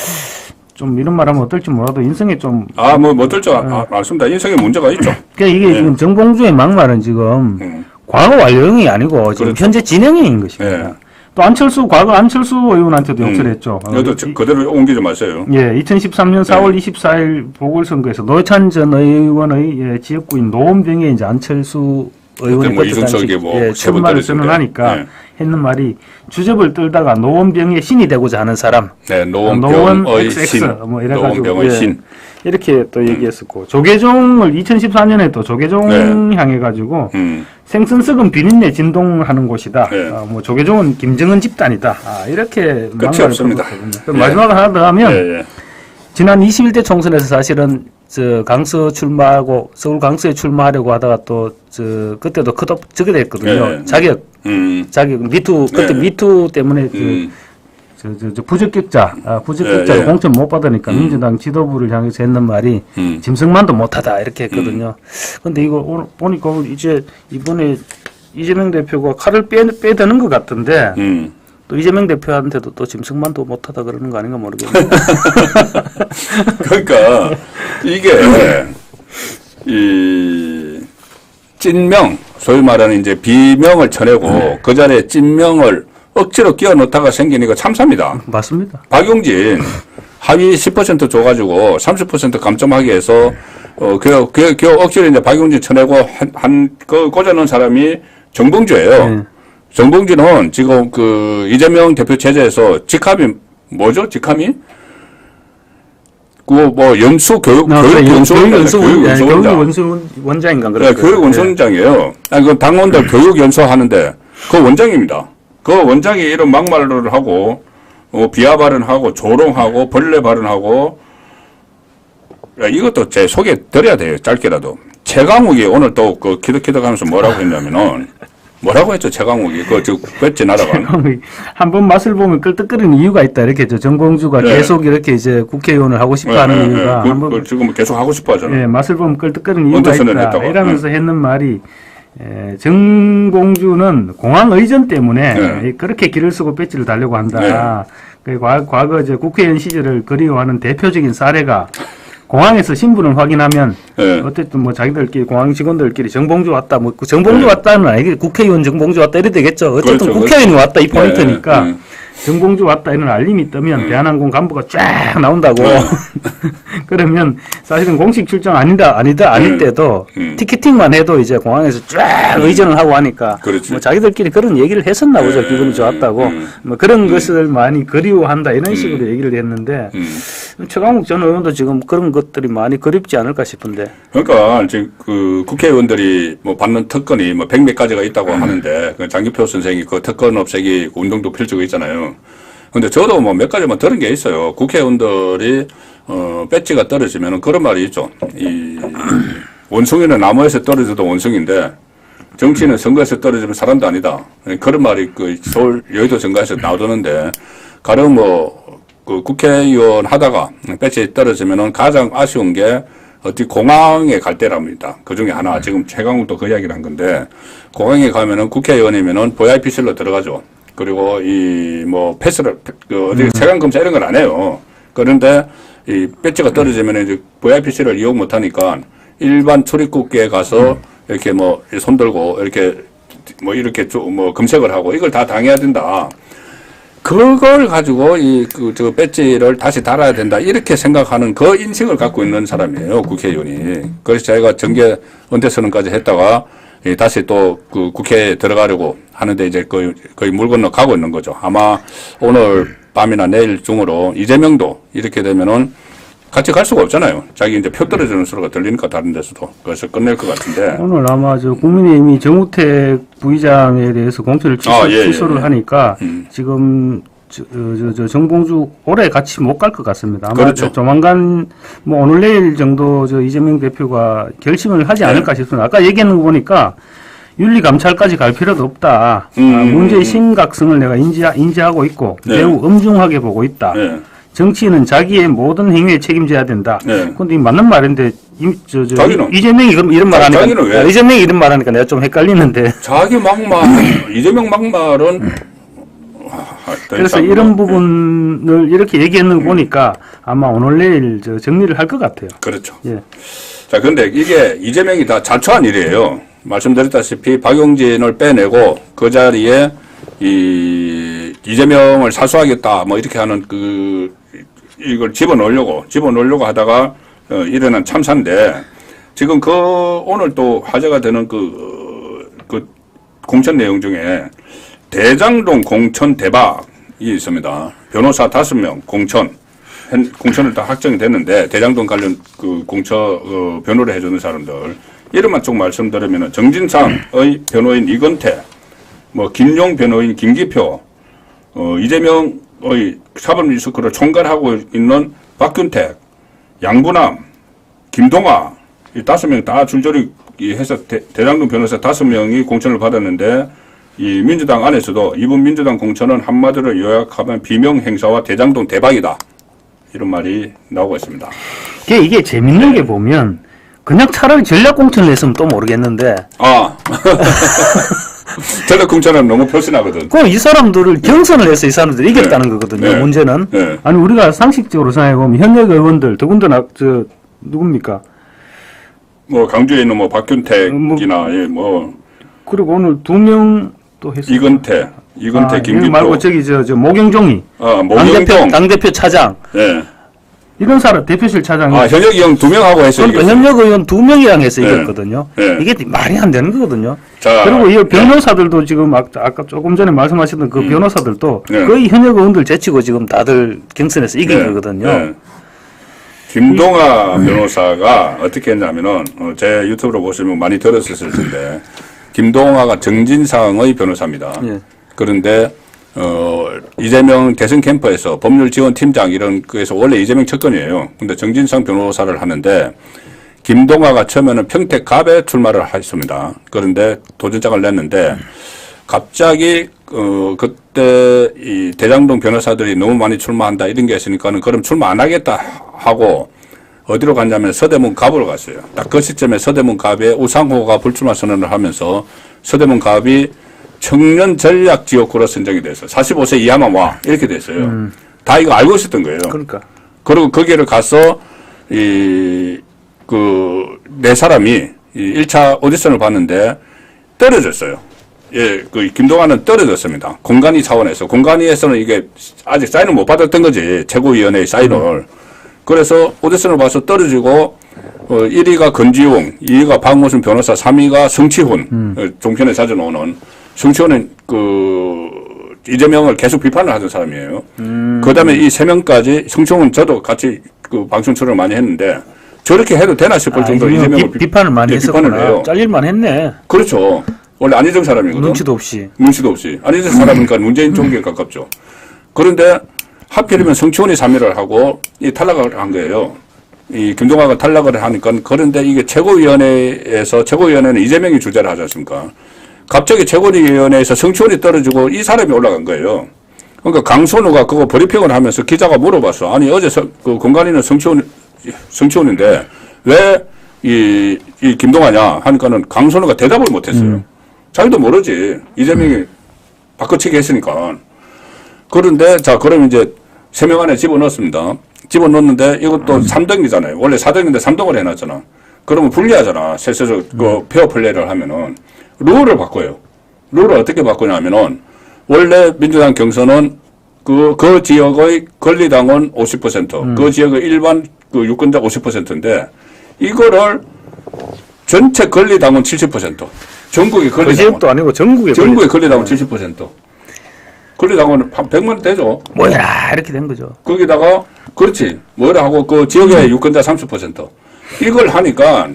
좀 이런 말하면 어떨지 몰라도 인성에 좀 뭐 어떨 줄 알습니다. 인성에 문제가 있죠. 그러니까 이게 지금 정봉주의 막말은 지금 과거 완료형이 아니고 지금 그렇죠. 현재 진행형인 것입니다. 또 과거 안철수 의원한테도 욕설했죠. 여도 그대로 옮기지 마세요. 예, 2013년 4월 24일 보궐선거에서 노회찬 전 의원의 지역구인 노원병에 이제 안철수 의원이 뭐 이준석이 뭐 천만을 선언하니까 했는 말이 주접을 떨다가 노원병의 신이 되고자 하는 사람. 네, 노원병의 신. 뭐 이래가지고 노원병의 신. 이렇게 또 얘기했었고 조계종을 2014년에 또 조계종 향해가지고 생선썩은 비린내 진동하는 곳이다. 뭐 조계종은 김정은 집단이다. 이렇게 끝이 없습니다. 마지막으로 하나 더 하면 지난 21대 총선에서 사실은 강서 출마하고 서울 강서에 출마하려고 하다가 또 그때도 저게 됐거든요. 자격 미투 그때 미투 때문에 부적격자로 공천 못 받으니까 민주당 지도부를 향해서 했는 말이 짐승만도 못하다 이렇게 했거든요. 근데 이거 오늘 보니까 이제 이번에 이재명 대표가 칼을 빼드는 것 같던데 또 이재명 대표한테도 또 짐승만도 못하다 그러는 거 아닌가 모르겠네요. 그러니까 이게 이 찐명 소위 말하는 이제 비명을 쳐내고 그 자리에 찐명을 억지로 끼워 넣다가 생긴 이거 참사입니다. 맞습니다. 박용진 하위 10% 줘가지고 30% 감점하게 해서 그 억지로 이제 박용진 쳐내고 그 꽂아놓은 사람이 정봉주예요. 정봉주는 지금 그 이재명 대표 체제에서 직함이 뭐죠? 직함이? 뭐 교육원장인가 그래요. 교육원장이에요. 그 당원들 교육연수 하는데 그 원장입니다. 그 원장이 이런 막말을 하고 비하 발언하고 조롱하고 벌레 발언하고 이것도 제 소개 드려야 돼요. 짧게라도. 최강욱이 오늘 또 그 키득키득하면서 뭐라고 했냐면은 뭐라고 했죠? 최강욱이 그 배지 날아간. 한번 맛을 보면 끌떡거리는 이유가 있다. 이렇게 정봉주가 계속 이렇게 이제 국회의원을 하고 싶어하는 이유가 한번 지금 계속 하고 싶어하잖아요. 맛을 보면 끌떡거리는 이유가 있다. 이러면서 했는 말이. 정봉주는 공항 의전 때문에 그렇게 길을 쓰고 배지를 달려고 한다. 과거 이제 국회의원 시절을 그리워하는 대표적인 사례가 공항에서 신분을 확인하면 어쨌든 뭐 자기들끼리 공항 직원들끼리 정봉주 왔다 뭐 정봉주 왔다는 아니고 국회의원 정봉주 왔다 이래 되겠죠. 어쨌든 그렇죠. 국회의원이 왔다 이 포인트니까 정봉주 왔다 이런 알림이 뜨면 대한항공 간부가 쫙 나온다고. 그러면 사실은 공식 출장 아닐 때도 티켓팅만 해도 이제 공항에서 쫙 의전을 하고 하니까 뭐 자기들끼리 그런 얘기를 했었나 보죠. 기분이 좋았다고. 뭐 그런 것을 많이 그리워한다 이런 식으로 얘기를 했는데 최강욱 전 의원도 지금 그런 것들이 많이 그립지 않을까 싶은데. 그러니까 지금 그 국회의원들이 뭐 받는 특권이 뭐 100몇 가지가 있다고 하는데 그 장기표 선생이 그 특권 없애기 운동도 펼치고 있잖아요. 근데 저도 뭐 몇 가지만 들은 게 있어요. 국회의원들이 배지가 떨어지면 그런 말이 있죠. 이 원숭이는 나무에서 떨어져도 원숭인데 정치인은 선거에서 떨어지면 사람도 아니다. 그런 말이 그 서울 여의도 선거에서 나오던데 가령 그 국회의원 하다가 배지 떨어지면은 가장 아쉬운 게 어디 공항에 갈 때랍니다. 그 중에 하나 지금 최강욱도 그 이야기를 한 건데 공항에 가면은 국회의원이면은 VIP실로 들어가죠. 그리고 이 뭐 패스를 어디 세관 검사 이런 걸 안 해요. 그런데 이 배지가 떨어지면 이제 VIP실을 이용 못 하니까 일반 출입국에 가서 이렇게 뭐 손 들고 이렇게 뭐 검색을 하고 이걸 다 당해야 된다. 그걸 가지고 저 배지를 다시 달아야 된다. 이렇게 생각하는 그 인식을 갖고 있는 사람이에요. 국회의원이. 그래서 제가 정계 은퇴 선언까지 했다가 다시 또 그 국회에 들어가려고 하는데 이제 거의 물 건너 가고 있는 거죠. 아마 오늘 밤이나 내일 중으로 이재명도 이렇게 되면은 같이 갈 수가 없잖아요. 자기 이제 표 떨어지는 소리가 들리니까 다른 데서도. 그래서 끝낼 것 같은데. 오늘 아마 국민의힘이 정우택 부의장에 대해서 공천을 취소를 하니까 지금 정봉주 오래 같이 못 갈 것 같습니다. 아마 그렇죠. 조만간 뭐 오늘 내일 정도 이재명 대표가 결심을 하지 않을까 싶습니다. 아까 얘기하는 거 보니까 윤리감찰까지 갈 필요도 없다. 문제의 심각성을 내가 인지하고 있고 매우 엄중하게 보고 있다. 정치인은 자기의 모든 행위에 책임져야 된다. 그런데 맞는 말인데 이재명이 그럼 이런 말 하니까 이재명이 이런 말 하니까 내가 좀 헷갈리는데. 자기 막말 이재명 막말은 그래서 이런 부분을 이렇게 얘기하는 거 보니까 아마 오늘 내일 정리를 할 것 같아요. 그렇죠. 예. 자, 근데 이게 이재명이 다 자초한 일이에요. 말씀드렸다시피 박용진을 빼내고 그 자리에 이재명을 사수하겠다 뭐 이렇게 하는 이걸 집어넣으려고 하다가 일어난 참사인데 지금 오늘 또 화제가 되는 그 공천 내용 중에 대장동 공천 대박이 있습니다. 변호사 5명 공천을 다 확정이 됐는데 대장동 관련 변호를 해주는 사람들 이름만 쭉 말씀드리면 정진상의 변호인 이건태, 뭐 김용 변호인 김기표, 이재명의 사법리스크를 총괄하고 있는 박균택, 양부남, 김동아 이 5명 다 줄줄이 해서 대장동 변호사 5명이 공천을 받았는데 이 민주당 안에서도 이번 민주당 공천은 한마디로 요약하면 비명 행사와 대장동 대박이다 이런 말이 나오고 있습니다. 이게 재밌는 게 보면 그냥 차라리 전략 공천을 했으면 또 모르겠는데. 전략 공천은 너무 표시나거든. 그럼 이 사람들을 경선을 해서 이 사람들이 이겼다는 거거든요. 문제는. 아니 우리가 상식적으로 생각해보면 현역 의원들 더군다나 누굽니까? 뭐 강주에 있는 뭐 박균택이나 그리고 오늘 2명 또 했어요. 이건태 김기표 말고 모경종이 당대표 차장. 이런 사람 대표실 차장이 현역 의원 2명하고 해서 그러니까 현역 의원 2명이랑 해서 이겼거든요. 이게 말이 안 되는 거거든요. 그리고 이 변호사들도 지금 아까 조금 전에 말씀하셨던 그 변호사들도 거의 현역 의원들 제치고 지금 다들 경선에서 이긴 거거든요. 김동아 변호사가 어떻게 했냐면은 제 유튜브로 보시면 많이 들었을 텐데 김동아가 정진상의 변호사입니다. 그런데 이재명 대선 캠프에서 법률지원팀장 이런 거에서 원래 이재명 측근이에요. 근데 정진상 변호사를 하는데 김동아가 처음에는 평택갑에 출마를 했습니다. 그런데 도전장을 냈는데 갑자기 그때 이 대장동 변호사들이 너무 많이 출마한다 이런 게 있으니까는 그럼 출마 안 하겠다 하고 어디로 갔냐면 서대문 갑으로 갔어요. 딱 그 시점에 서대문 갑에 우상호가 불출마 선언을 하면서 서대문 갑이 청년 전략 지역구로 선정이 돼서 45세 이하만 와 이렇게 됐어요. 다 이거 알고 있었던 거예요. 그러니까. 그리고 거기를 가서 네 사람이 1차 오디션을 봤는데 떨어졌어요. 김동완은 떨어졌습니다. 공간위 차원에서. 공간위에서는 이게 아직 사인을 못 받았던 거지. 최고위원회의 사인을. 그래서 오디션을 봐서 떨어지고 1위가 건지웅, 2위가 박모순 변호사, 3위가 성치훈, 종편에 자주 나오는 성치훈은 이재명을 계속 비판을 하던 사람이에요. 그 다음에 이 3명까지 성치훈은 저도 같이 방송 출연을 많이 했는데 저렇게 해도 되나 싶을 정도로 이재명을 비판을 많이 했었구나. 잘릴만 했네. 그렇죠. 원래 안희정 사람이거든. 눈치도 없이. 안희정 사람이니까 문재인 쪽에 가깝죠. 그런데 하필이면 성치훈이 3위를 하고 탈락을 한 거예요. 이 김동완가 탈락을 하니까 그런데 이게 최고위원회는 이재명이 주재를 하지 않습니까? 갑자기 최고위원회에서 성치훈이 떨어지고 이 사람이 올라간 거예요. 그러니까 강선우가 그거 브리핑을 하면서 기자가 물어봤어. 아니 어제 그 공간위는 성치훈인데 왜 이 김동완이냐 하니까는 강선우가 대답을 못했어요. 자기도 모르지. 이재명이 바꿔치기 했으니까. 그런데 그럼 이제 3명 안에 집어넣었습니다. 집어넣었는데 이것도 3등이잖아요. 원래 4등인데 3등을 해놨잖아. 그러면 불리하잖아. 셋에서 페어 플레이를 하면은. 룰을 바꿔요. 룰을 어떻게 바꾸냐면은 원래 민주당 경선은 그 지역의 권리당원 50%, 그 지역의 일반 유권자 50%인데 이거를 전체 권리당원 70%. 전국의 권리당원. 그 지역도 아니고 전국의 권리당원 70%. 권리당원은 한 100만 되죠. 뭐야 이렇게 된 거죠. 거기다가 그렇지 뭐라 하고 그 지역의 유권자 30%. 이걸 하니까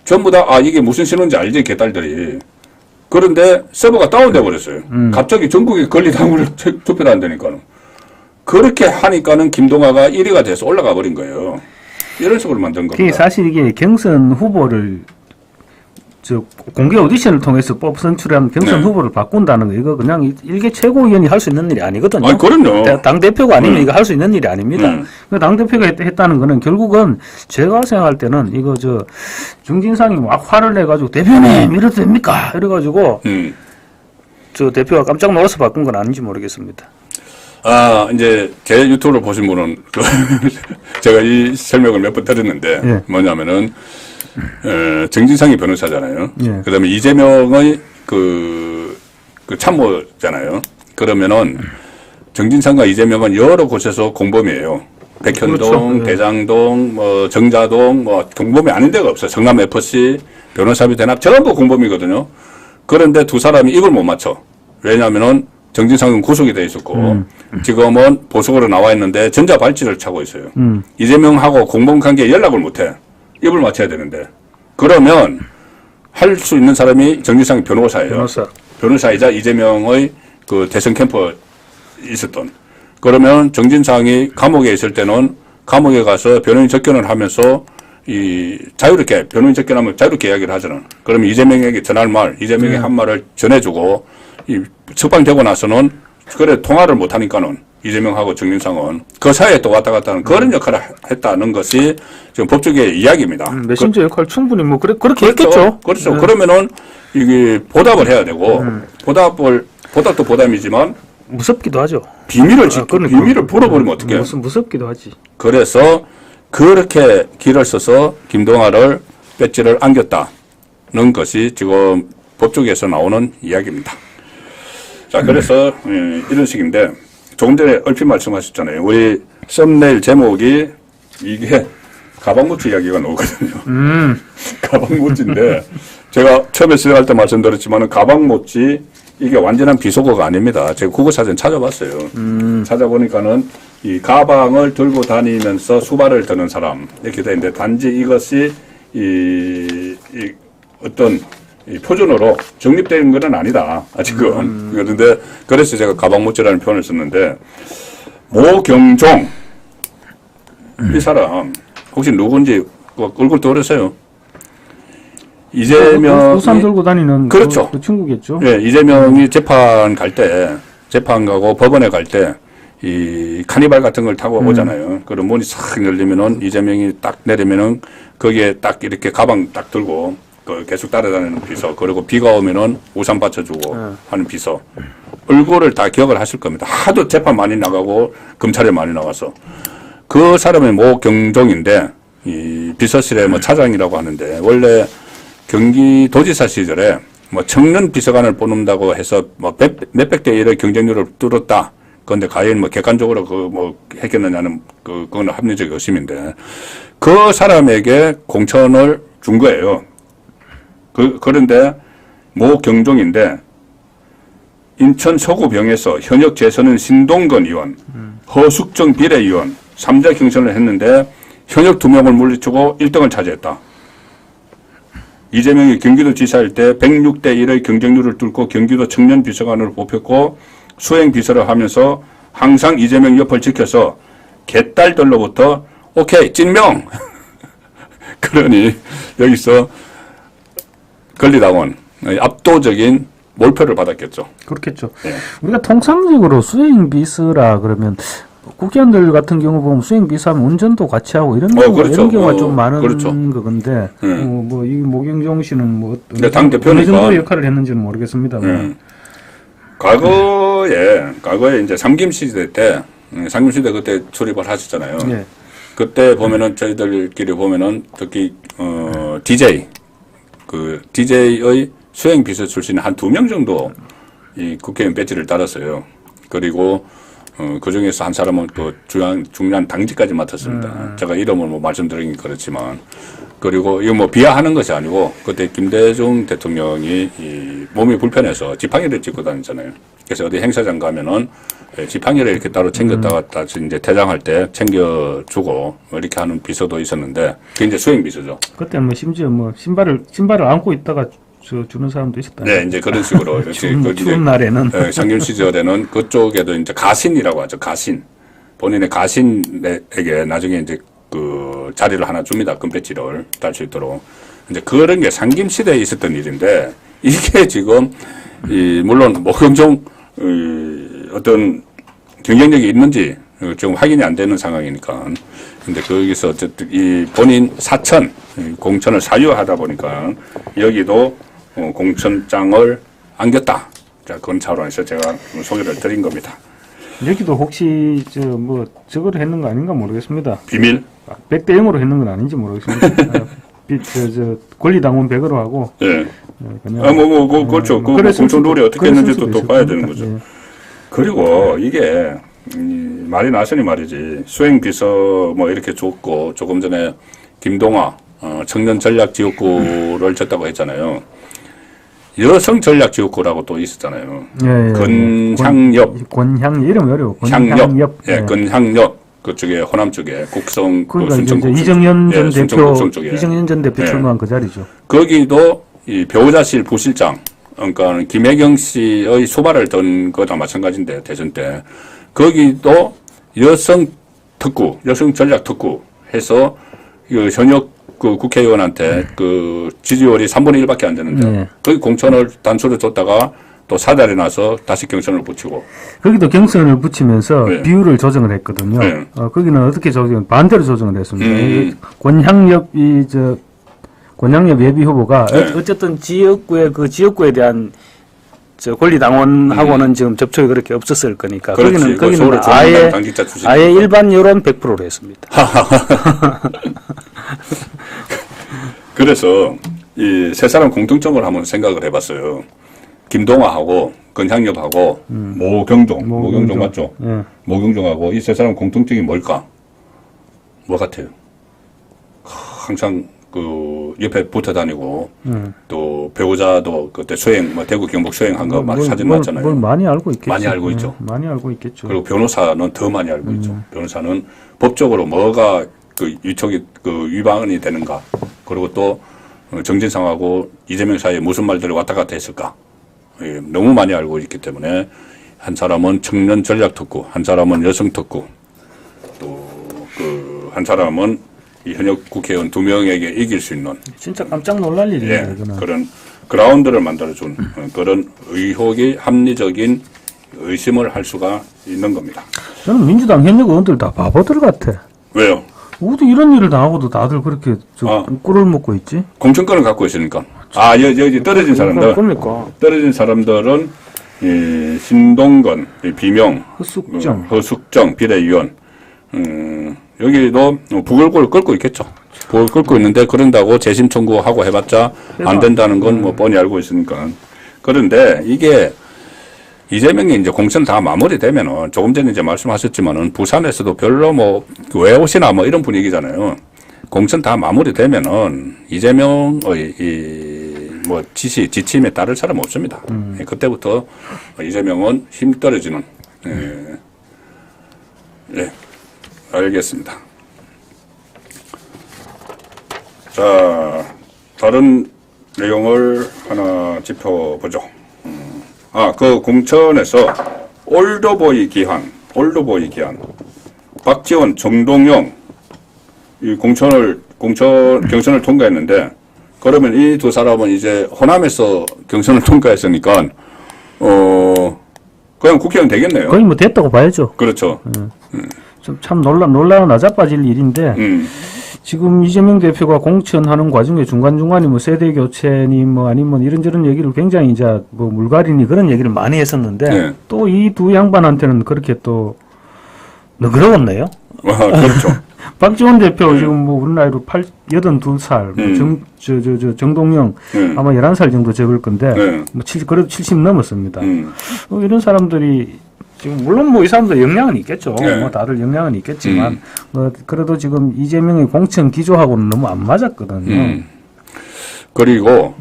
전부 다 이게 무슨 신호인지 알지 개딸들이. 그런데 서버가 다운돼 버렸어요. 갑자기 전국의 권리당원을 투표를 한다니까는. 그렇게 하니까는 김동아가 1위가 돼서 올라가 버린 거예요. 이런 식으로 만든 겁니다. 그게 사실 이게 경선 후보를 공개 오디션을 통해서 선출한 경선 네. 후보를 바꾼다는 거 이거 그냥 일개 최고위원이 할 수 있는 일이 아니거든요. 아니, 그럼요. 당 대표가 아니면 이거 할 수 있는 일이 아닙니다. 네. 당 대표가 했다는 거는 결국은 제가 생각할 때는 이거 중진상이 막 화를 내가지고 대표님 이래도 됩니까? 이래가지고 저 대표가 깜짝 놀라서 바꾼 건 아닌지 모르겠습니다. 아, 이제 제 유튜브를 보신 분은 제가 이 설명을 몇 번 드렸는데 예. 뭐냐면은 정진상이 변호사잖아요. 예. 그다음에 이재명의 그 참모잖아요. 그러면은 정진상과 이재명은 여러 곳에서 공범이에요. 백현동, 그렇죠. 대장동, 뭐 정자동, 뭐 공범이 아닌 데가 없어요. 성남 FC, 변호사비 대납 전부 공범이거든요. 그런데 두 사람이 이걸 못 맞춰. 왜냐하면은 정진상은 구속이 돼 있었고 지금은 보석으로 나와 있는데 전자발찌를 차고 있어요. 이재명하고 공범관계에 연락을 못해. 입을 맞춰야 되는데 그러면 할 수 있는 사람이 정진상 변호사예요. 변호사이자 이재명의 그 대선 캠프 있었던. 그러면 정진상이 감옥에 있을 때는 감옥에 가서 변호인 접견을 하면서 이 자유롭게 변호인 접견하면 자유롭게 이야기를 하잖아. 그러면 이재명에게 전할 말, 이재명이 한 말을 전해주고 이 석방되고 나서는 그래 통화를 못 하니까는 이재명하고 정진상은 그 사이에 또 왔다 갔다 하는 그런 역할을 했다는 것이 지금 법조계의 이야기입니다. 메신저 역할 충분히 뭐 그렇게 그렇죠. 했겠죠. 그렇죠. 네. 그러면은 이게 보답을 해야 되고 보답도 보답이지만 무섭기도 하죠. 비밀을 그러니까. 비밀을 풀어버리면 어떡해. 무섭기도 하지. 그래서 그렇게 길을 써서 김동아를 배지를 안겼다는 것이 지금 법조계에서 나오는 이야기입니다. 자, 그래서 이런 식인데 조금 전에 얼핏 말씀하셨잖아요. 우리 썸네일 제목이 이게 가방무치 이야기가 나오거든요. 가방무치인데 제가 처음에 시작할 때 말씀드렸지만 가방무치 이게 완전한 비속어가 아닙니다. 제가 국어사전 찾아봤어요. 찾아보니까는 이 가방을 들고 다니면서 수발을 드는 사람 이렇게 되는데 단지 이것이 이 어떤 이 표준어로 정립된 건 아니다. 아직은. 그런데 그래서 제가 가방무치라는 표현을 썼는데 모경종 이 사람 혹시 누군지 얼굴 떠오르세요? 이재명 우산 들고 다니는 그렇죠. 그 친구겠죠. 예, 이재명이 재판 가고 법원에 갈 때 이 카니발 같은 걸 타고 오잖아요. 그럼 문이 싹 열리면은 이재명이 딱 내리면은 거기에 딱 이렇게 가방 딱 들고 계속 따라다니는 비서, 그리고 비가 오면은 우산 받쳐주고 하는 비서. 얼굴을 다 기억을 하실 겁니다. 하도 재판 많이 나가고 검찰에 많이 나가서. 그 사람이 모경종인데 이 비서실의 뭐 차장이라고 하는데 원래 경기도지사 시절에 뭐 청년 비서관을 뽑는다고 해서 뭐 몇백 대 1의 경쟁률을 뚫었다. 그런데 과연 뭐 객관적으로 했겠느냐는 그건 합리적 의심인데 그 사람에게 공천을 준 거예요. 그런데 모경종인데 인천 서구병에서 현역 재선은 신동건 의원, 허숙정 비례의원 3자 경선을 했는데 현역 2명을 물리치고 1등을 차지했다. 이재명이 경기도지사일 때 106대 1의 경쟁률을 뚫고 경기도 청년 비서관으로 뽑혔고 수행 비서를 하면서 항상 이재명 옆을 지켜서 개딸들로부터 오케이 찐명 그러니 여기서 권리당원 압도적인 몰표를 받았겠죠. 그렇겠죠. 네. 우리가 통상적으로 수행 비서라 그러면 국회의원들 같은 경우 보면 수행 비서하면 운전도 같이 하고 이런 경우가 그렇죠. 이런 경우가 좀 많은 그렇죠. 거건데 뭐 이 모경종 씨는 뭐 당 대표니까 어느 정도 역할을 했는지는 모르겠습니다만 과거에 이제 삼김시대 때 삼김시대 그때 출입을 하셨잖아요. 네. 그때 보면은 저희들끼리 보면은 특히 DJ DJ의 수행 비서 출신 한 2명 정도 이 국회의원 배지를 달았어요. 그리고 그 중에서 한 사람은 또 중요한 당직까지 맡았습니다. 제가 이름을 뭐 말씀드리긴 그렇지만 그리고 이거 뭐 비하하는 것이 아니고 그때 김대중 대통령이 이 몸이 불편해서 지팡이를 짚고 다녔잖아요. 그래서 어디 행사장 가면은 지팡이를 이렇게 따로 챙겼다가 다시 이제 퇴장할 때 챙겨주고 뭐 이렇게 하는 비서도 있었는데 그게 이제 수행 비서죠. 그때 뭐 심지어 뭐 신발을 안고 있다가 주는 사람도 있었다. 네, 이제 그런 식으로 추운 날에는 상김 시절에는 그쪽에도 이제 가신이라고 하죠. 가신. 본인의 가신에게 나중에 이제 그 자리를 하나 줍니다. 금배지를 딸 수 있도록. 이제 그런 게 상김 시대에 있었던 일인데 이게 지금 물론 모경종 어떤 경쟁력이 있는지 지금 확인이 안 되는 상황이니까. 근데 거기서 어쨌든 이 본인 사천 공천을 사유하다 보니까 여기도 공천장을 안겼다. 자, 그런 차원에서 제가 소개를 드린 겁니다. 여기도 혹시 저거를 했는 거 아닌가 모르겠습니다. 비밀? 100대 0으로 했는 건 아닌지 모르겠습니다. 권리당원 100으로 하고. 예. 그냥 그렇죠. 그 공천 룰이 어떻게 했는지도 또 봐야 되는 거죠. 예. 그리고 이게 말이 나서니 말이지 수행비서 뭐 이렇게 줬고 조금 전에 김동화 청년 전략 지역구를 줬다고 했잖아요. 여성 전략 지역구라고 또 있었잖아요. 예, 근향역. 권향 이름 어려워. 향역. 예, 근향역. 그쪽에 호남 쪽에 국성 그러니까 순천 국성 이정현 전 대표 쪽에. 이정현 전 대표 출마한 그 자리죠. 거기도 이 배우자실 부실장 그러니까 김혜경 씨의 수발을 던 거다 마찬가지인데 대선 때 거기도 여성 특구, 여성 전략 특구 해서 그 현역 그 국회의원한테 그 지지율이 3분의 1밖에 안 되는데 거기 공천을 단수를 줬다가 또 사달이 나서 다시 경선을 붙이고 거기도 경선을 붙이면서 비율을 조정을 했거든요. 거기는 어떻게 반대로 조정을 했습니다. 권향엽 권향엽 예비 후보가 어쨌든 지역구에 그 지역구에 대한 권리당원하고는 지금 접촉이 그렇게 없었을 거니까 거기는 아예 일반 여론 100%로 했습니다. 그래서 이 세 사람 공통점을 한번 생각을 해봤어요. 김동화하고 근향엽하고 모경종 맞죠? 모경종하고 이 세 사람 공통점이 뭘까? 뭐 같아요? 항상 그 옆에 붙어 다니고 또 배우자도 그때 수행 대구 경북 수행한 거 사진 맞잖아요. 뭘 많이 알고 있겠죠. 많이 알고 있죠. 많이 알고 있겠죠. 그리고 변호사는 더 많이 알고 있죠. 변호사는 법적으로 뭐가 그 위반이 되는가. 그리고 또 정진상하고 이재명 사이에 무슨 말들이 왔다 갔다 했을까. 너무 많이 알고 있기 때문에 한 사람은 청년 전략 특구, 한 사람은 여성 특구, 또 한 사람은 이 현역 국회의원 2명에게 이길 수 있는 진짜 깜짝 놀랄 일이에요. 그런 그라운드를 만들어준 그런 의혹이 합리적인 의심을 할 수가 있는 겁니다. 저는 민주당 현역 의원들 다 바보들 같아. 왜요? 어디 이런 일을 당하고도 다들 그렇게 꿀을 먹고 있지? 공천권을 갖고 있으니까. 여기 떨어진 사람들. 그러니까. 떨어진 사람들은 신동건, 비명, 허숙정 비대위원. 여기도 부글부글 끓고 있겠죠. 부글 끓고 있는데 그런다고 재심 청구하고 해봤자 안 된다는 건 뭐 뻔히 알고 있으니까. 그런데 이게 이재명이 이제 공천 다 마무리되면은 조금 전에 이제 말씀하셨지만은 부산에서도 별로 뭐 외오시나 뭐 이런 분위기잖아요. 공천 다 마무리되면은 이재명의 뭐 지침에 따를 사람 없습니다. 그때부터 이재명은 힘 떨어지는. 알겠습니다. 자, 다른 내용을 하나 짚어보죠. 그 공천에서 올드보이 기한. 박지원, 정동영, 이 경선을 통과했는데, 그러면 이 두 사람은 이제 호남에서 경선을 통과했으니까, 그냥 국회의원 되겠네요. 거의 뭐 됐다고 봐야죠. 그렇죠. 참 놀라운 나자빠질 일인데, 지금 이재명 대표가 공천하는 과정에 중간중간에 뭐 세대 교체니 뭐 아니면 이런저런 얘기를 굉장히 이제 뭐 물갈이니 그런 얘기를 많이 했었는데 또 이 두 양반한테는 그렇게 또 너그러웠네요. 그렇죠. 박지원 대표 지금 뭐 우리 나이로 82살, 정동영 아마 11살 정도 적을 건데 뭐 그래도 70 넘었습니다. 이런 사람들이 지금 물론 뭐 이 사람도 영향은 있겠죠. 뭐 다들 영향은 있겠지만 뭐 그래도 지금 이재명의 공천 기조하고는 너무 안 맞았거든요. 그리고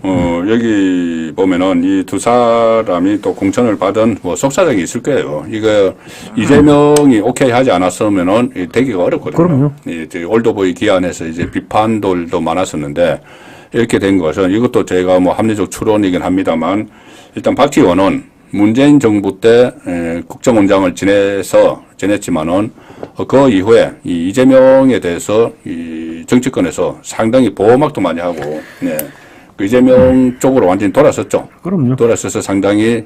여기 보면은 이 두 사람이 또 공천을 받은 뭐 속사정이 있을 거예요. 이거 이재명이 오케이 하지 않았으면은 되기가 어렵거든요. 그럼요. 이제 올드보이 기안에서 이제 비판들도 많았었는데 이렇게 된 것은 이것도 제가 뭐 합리적 추론이긴 합니다만 일단 박지원은 문재인 정부 때 국정원장을 지냈지만은 그 이후에 이 이재명에 대해서 이 정치권에서 상당히 보호막도 많이 하고, 네. 그 이재명 쪽으로 완전히 돌아섰죠. 그럼요. 돌아서서 상당히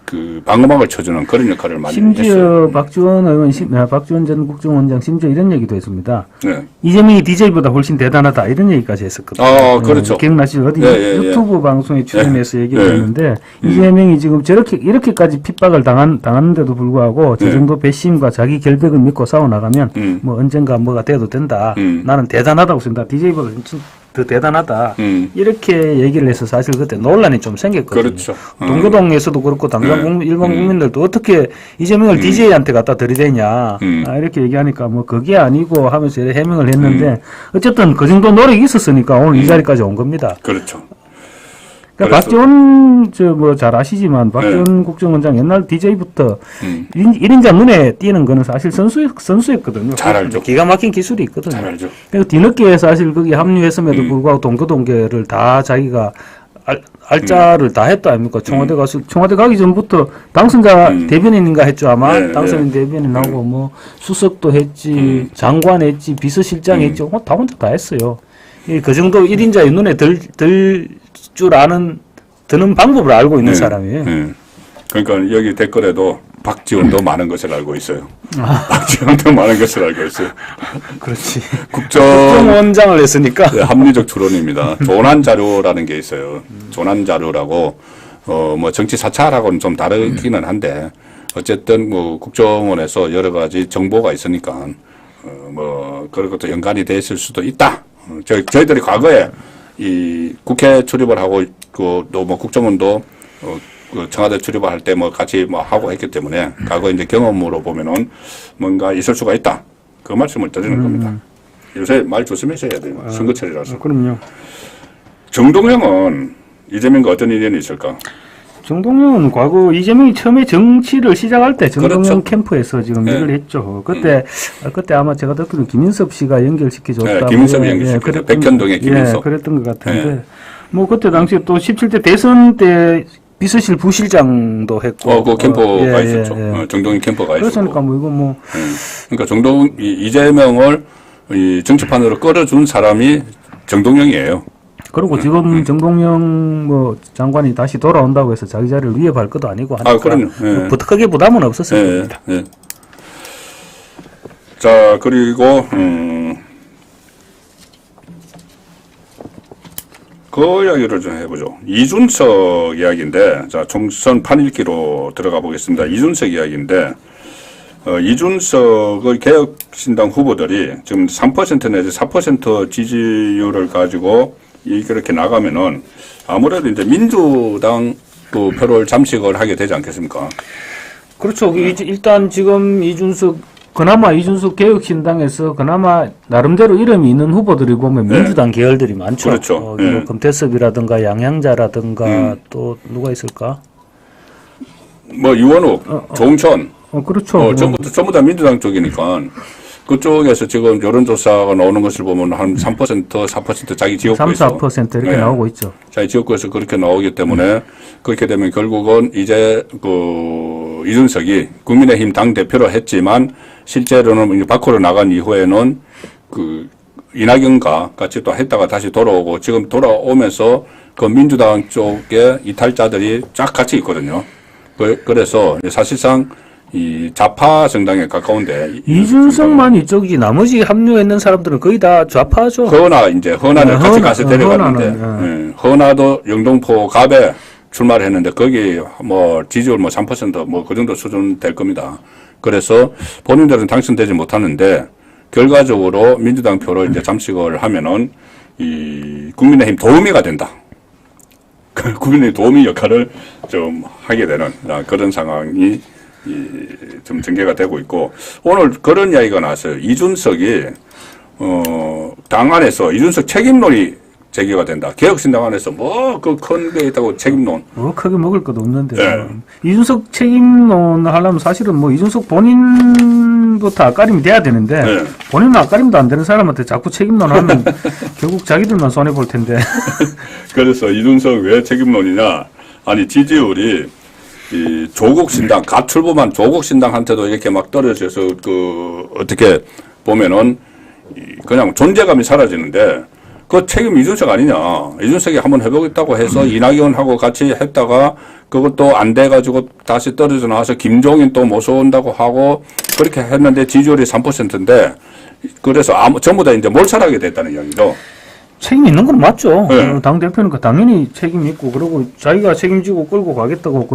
그 방어막을 쳐주는 그런 역할을 많이 심지어 했어요. 박지원 의원, 박지원 전 국정원장 심지어 이런 얘기도 했습니다. 네. 이재명이 DJ보다 훨씬 대단하다 이런 얘기까지 했었거든요. 아, 그렇죠. 기억나시죠? 어디 유튜브 방송에 출연해서 얘기를 했는데 이재명이 지금 이렇게까지 핍박을 당하는데도 불구하고 저 정도 배심과 자기 결백을 믿고 싸워 나가면 뭐 언젠가 뭐가 돼도 된다. 나는 대단하다고 생각한다. DJ보다 더 대단하다. 이렇게 얘기를 해서 사실 그때 논란이 좀 생겼거든요. 그렇죠. 동교동에서도 그렇고 당장 일반 국민들도 어떻게 이재명을 DJ한테 갖다 들이대냐 이렇게 얘기하니까 뭐 그게 아니고 하면서 해명을 했는데 어쨌든 그 정도 노력이 있었으니까 오늘 이 자리까지 온 겁니다. 그렇죠. 그러니까 박지원 뭐 잘 아시지만 박지원 국정원장 옛날 DJ부터 1인자 눈에 띄는 거는 사실 선수였거든요. 잘 알죠. 기가 막힌 기술이 있거든요. 잘 알죠. 그리고 뒤늦게 사실 거기 합류했음에도 불구하고 동교동계를 다 자기가 알짜를 다 했다 아닙니까? 청와대 가기 전부터 당선자 대변인인가 했죠 아마. 당선인 대변인 나오고 뭐 수석도 했지, 장관 했지, 비서실장 했지, 다 혼자 다 했어요. 그 정도 1인자의 눈에 들 줄 아는 드는 방법을 알고 있는 사람이에요. 그러니까 여기 댓글에도 박지원도 많은 것을 알고 있어요. 박지원도 많은 것을 알고 있어요. 그렇지. 국정원장을 했으니까. 네, 합리적 추론입니다. 조난 자료라는 게 있어요. 조난 자료라고 뭐 정치 사찰하고는 좀 다르기는 한데 어쨌든 뭐 국정원에서 여러 가지 정보가 있으니까 뭐 그런 것도 연관이 돼 있을 수도 있다. 저희들이 과거에 이 국회 출입을 하고 또 뭐 국정원도 그 청와대 출입을 할 때 뭐 같이 뭐 하고 했기 때문에 과거 이제 경험으로 보면은 뭔가 있을 수가 있다. 그 말씀을 드리는 겁니다. 요새 말 조심해서 해야 돼요. 선거철이라서. 그럼요. 정동영은 이재명과 어떤 인연이 있을까? 정동영은 과거 이재명이 처음에 정치를 시작할 때 정동영 그렇죠. 캠프에서 지금 일을 했죠. 그때 아마 제가 듣기로는 김인섭 씨가 연결시켜줬다. 네, 김인섭이 연결시켰죠. 백현동의 김인섭. 그랬던 것 같은데 뭐 그때 당시에 또 17대 대선 때 비서실 부실장도 했고. 그 캠프가 있었죠. 정동영 캠프가 있었고. 그러니까 뭐 이거 뭐. 그러니까 이재명을 이 정치판으로 끌어준 사람이 정동영이에요. 그리고 지금 정동영 뭐 장관이 다시 돌아온다고 해서 자기 자리를 위협할 것도 아니고 하니까 그럼요. 크게 부담은 없었을 겁니다. 자, 그리고 그 이야기를 좀 해보죠. 이준석 이야기인데, 자, 총선 판읽기로 들어가 보겠습니다. 이준석 이야기인데, 이준석의 개혁신당 후보들이 지금 3% 내지 4% 지지율을 가지고 이렇게 나가면은 아무래도 이제 민주당 그 표를 잠식을 하게 되지 않겠습니까? 그렇죠. 일단 지금 그나마 이준석 개혁신당에서 그나마 나름대로 이름이 있는 후보들이 보면 민주당 계열들이 많죠. 그렇죠. 금태섭이라든가 양양자라든가 또 누가 있을까? 뭐 유원욱, 조홍천. 그렇죠. 전부 다 민주당 쪽이니까 그쪽에서 지금 여론조사가 나오는 것을 보면 한 3%, 4% 자기 지역구에서 4% 이렇게 나오고 있죠. 자기 지역구에서 그렇게 나오기 때문에 그렇게 되면 결국은 이제 그 이준석이 국민의힘 당 대표로 했지만 실제로는 밖으로 나간 이후에는 그 이낙연과 같이 또 했다가 다시 돌아오고 지금 돌아오면서 그 민주당 쪽에 이탈자들이 쫙 같이 있거든요. 그래서 사실상 이 좌파 정당에 가까운데 이준석만 이쪽이 나머지 합류했는 사람들은 거의 다 좌파죠. 허나는 같이 가서 데려갔는데 허나도 영등포 갑에 출마를 했는데 거기 뭐 지지율 뭐 3% 뭐 그 정도 수준 될 겁니다. 그래서 본인들은 당선되지 못하는데 결과적으로 민주당 표를 이제 잠식을 하면은 이 국민의힘 도우미가 된다. 국민의힘 도우미 역할을 좀 하게 되는 그런 상황이 좀 전개가 되고 있고 오늘 그런 이야기가 나왔어요. 이준석이 당 안에서 이준석 책임론이 제기가 된다. 개혁신당 안에서 뭐 그 큰 게 있다고 책임론. 크게 먹을 것도 없는데 이준석 책임론 하려면 사실은 뭐 이준석 본인부터 앞가림이 돼야 되는데 본인은 앞가림도 안 되는 사람한테 자꾸 책임론 하면 결국 자기들만 손해 볼 텐데. 그래서 이준석 왜 책임론이냐? 아니 지지율이 이 조국 신당, 갓 출범한 조국 신당한테도 이렇게 막 떨어져서 어떻게 보면은 그냥 존재감이 사라지는데 그 책임 이준석 아니냐. 이준석이 한번 해보겠다고 해서 이낙연하고 같이 했다가 그것도 안 돼가지고 다시 떨어져 나와서 김종인 또 모셔온다고 하고 그렇게 했는데 지지율이 3%인데 그래서 전부 다 이제 몰살하게 됐다는 이야기죠. 책임 있는 건 맞죠. 네. 당 대표니까 당연히 책임 있고 그리고 자기가 책임지고 끌고 가겠다고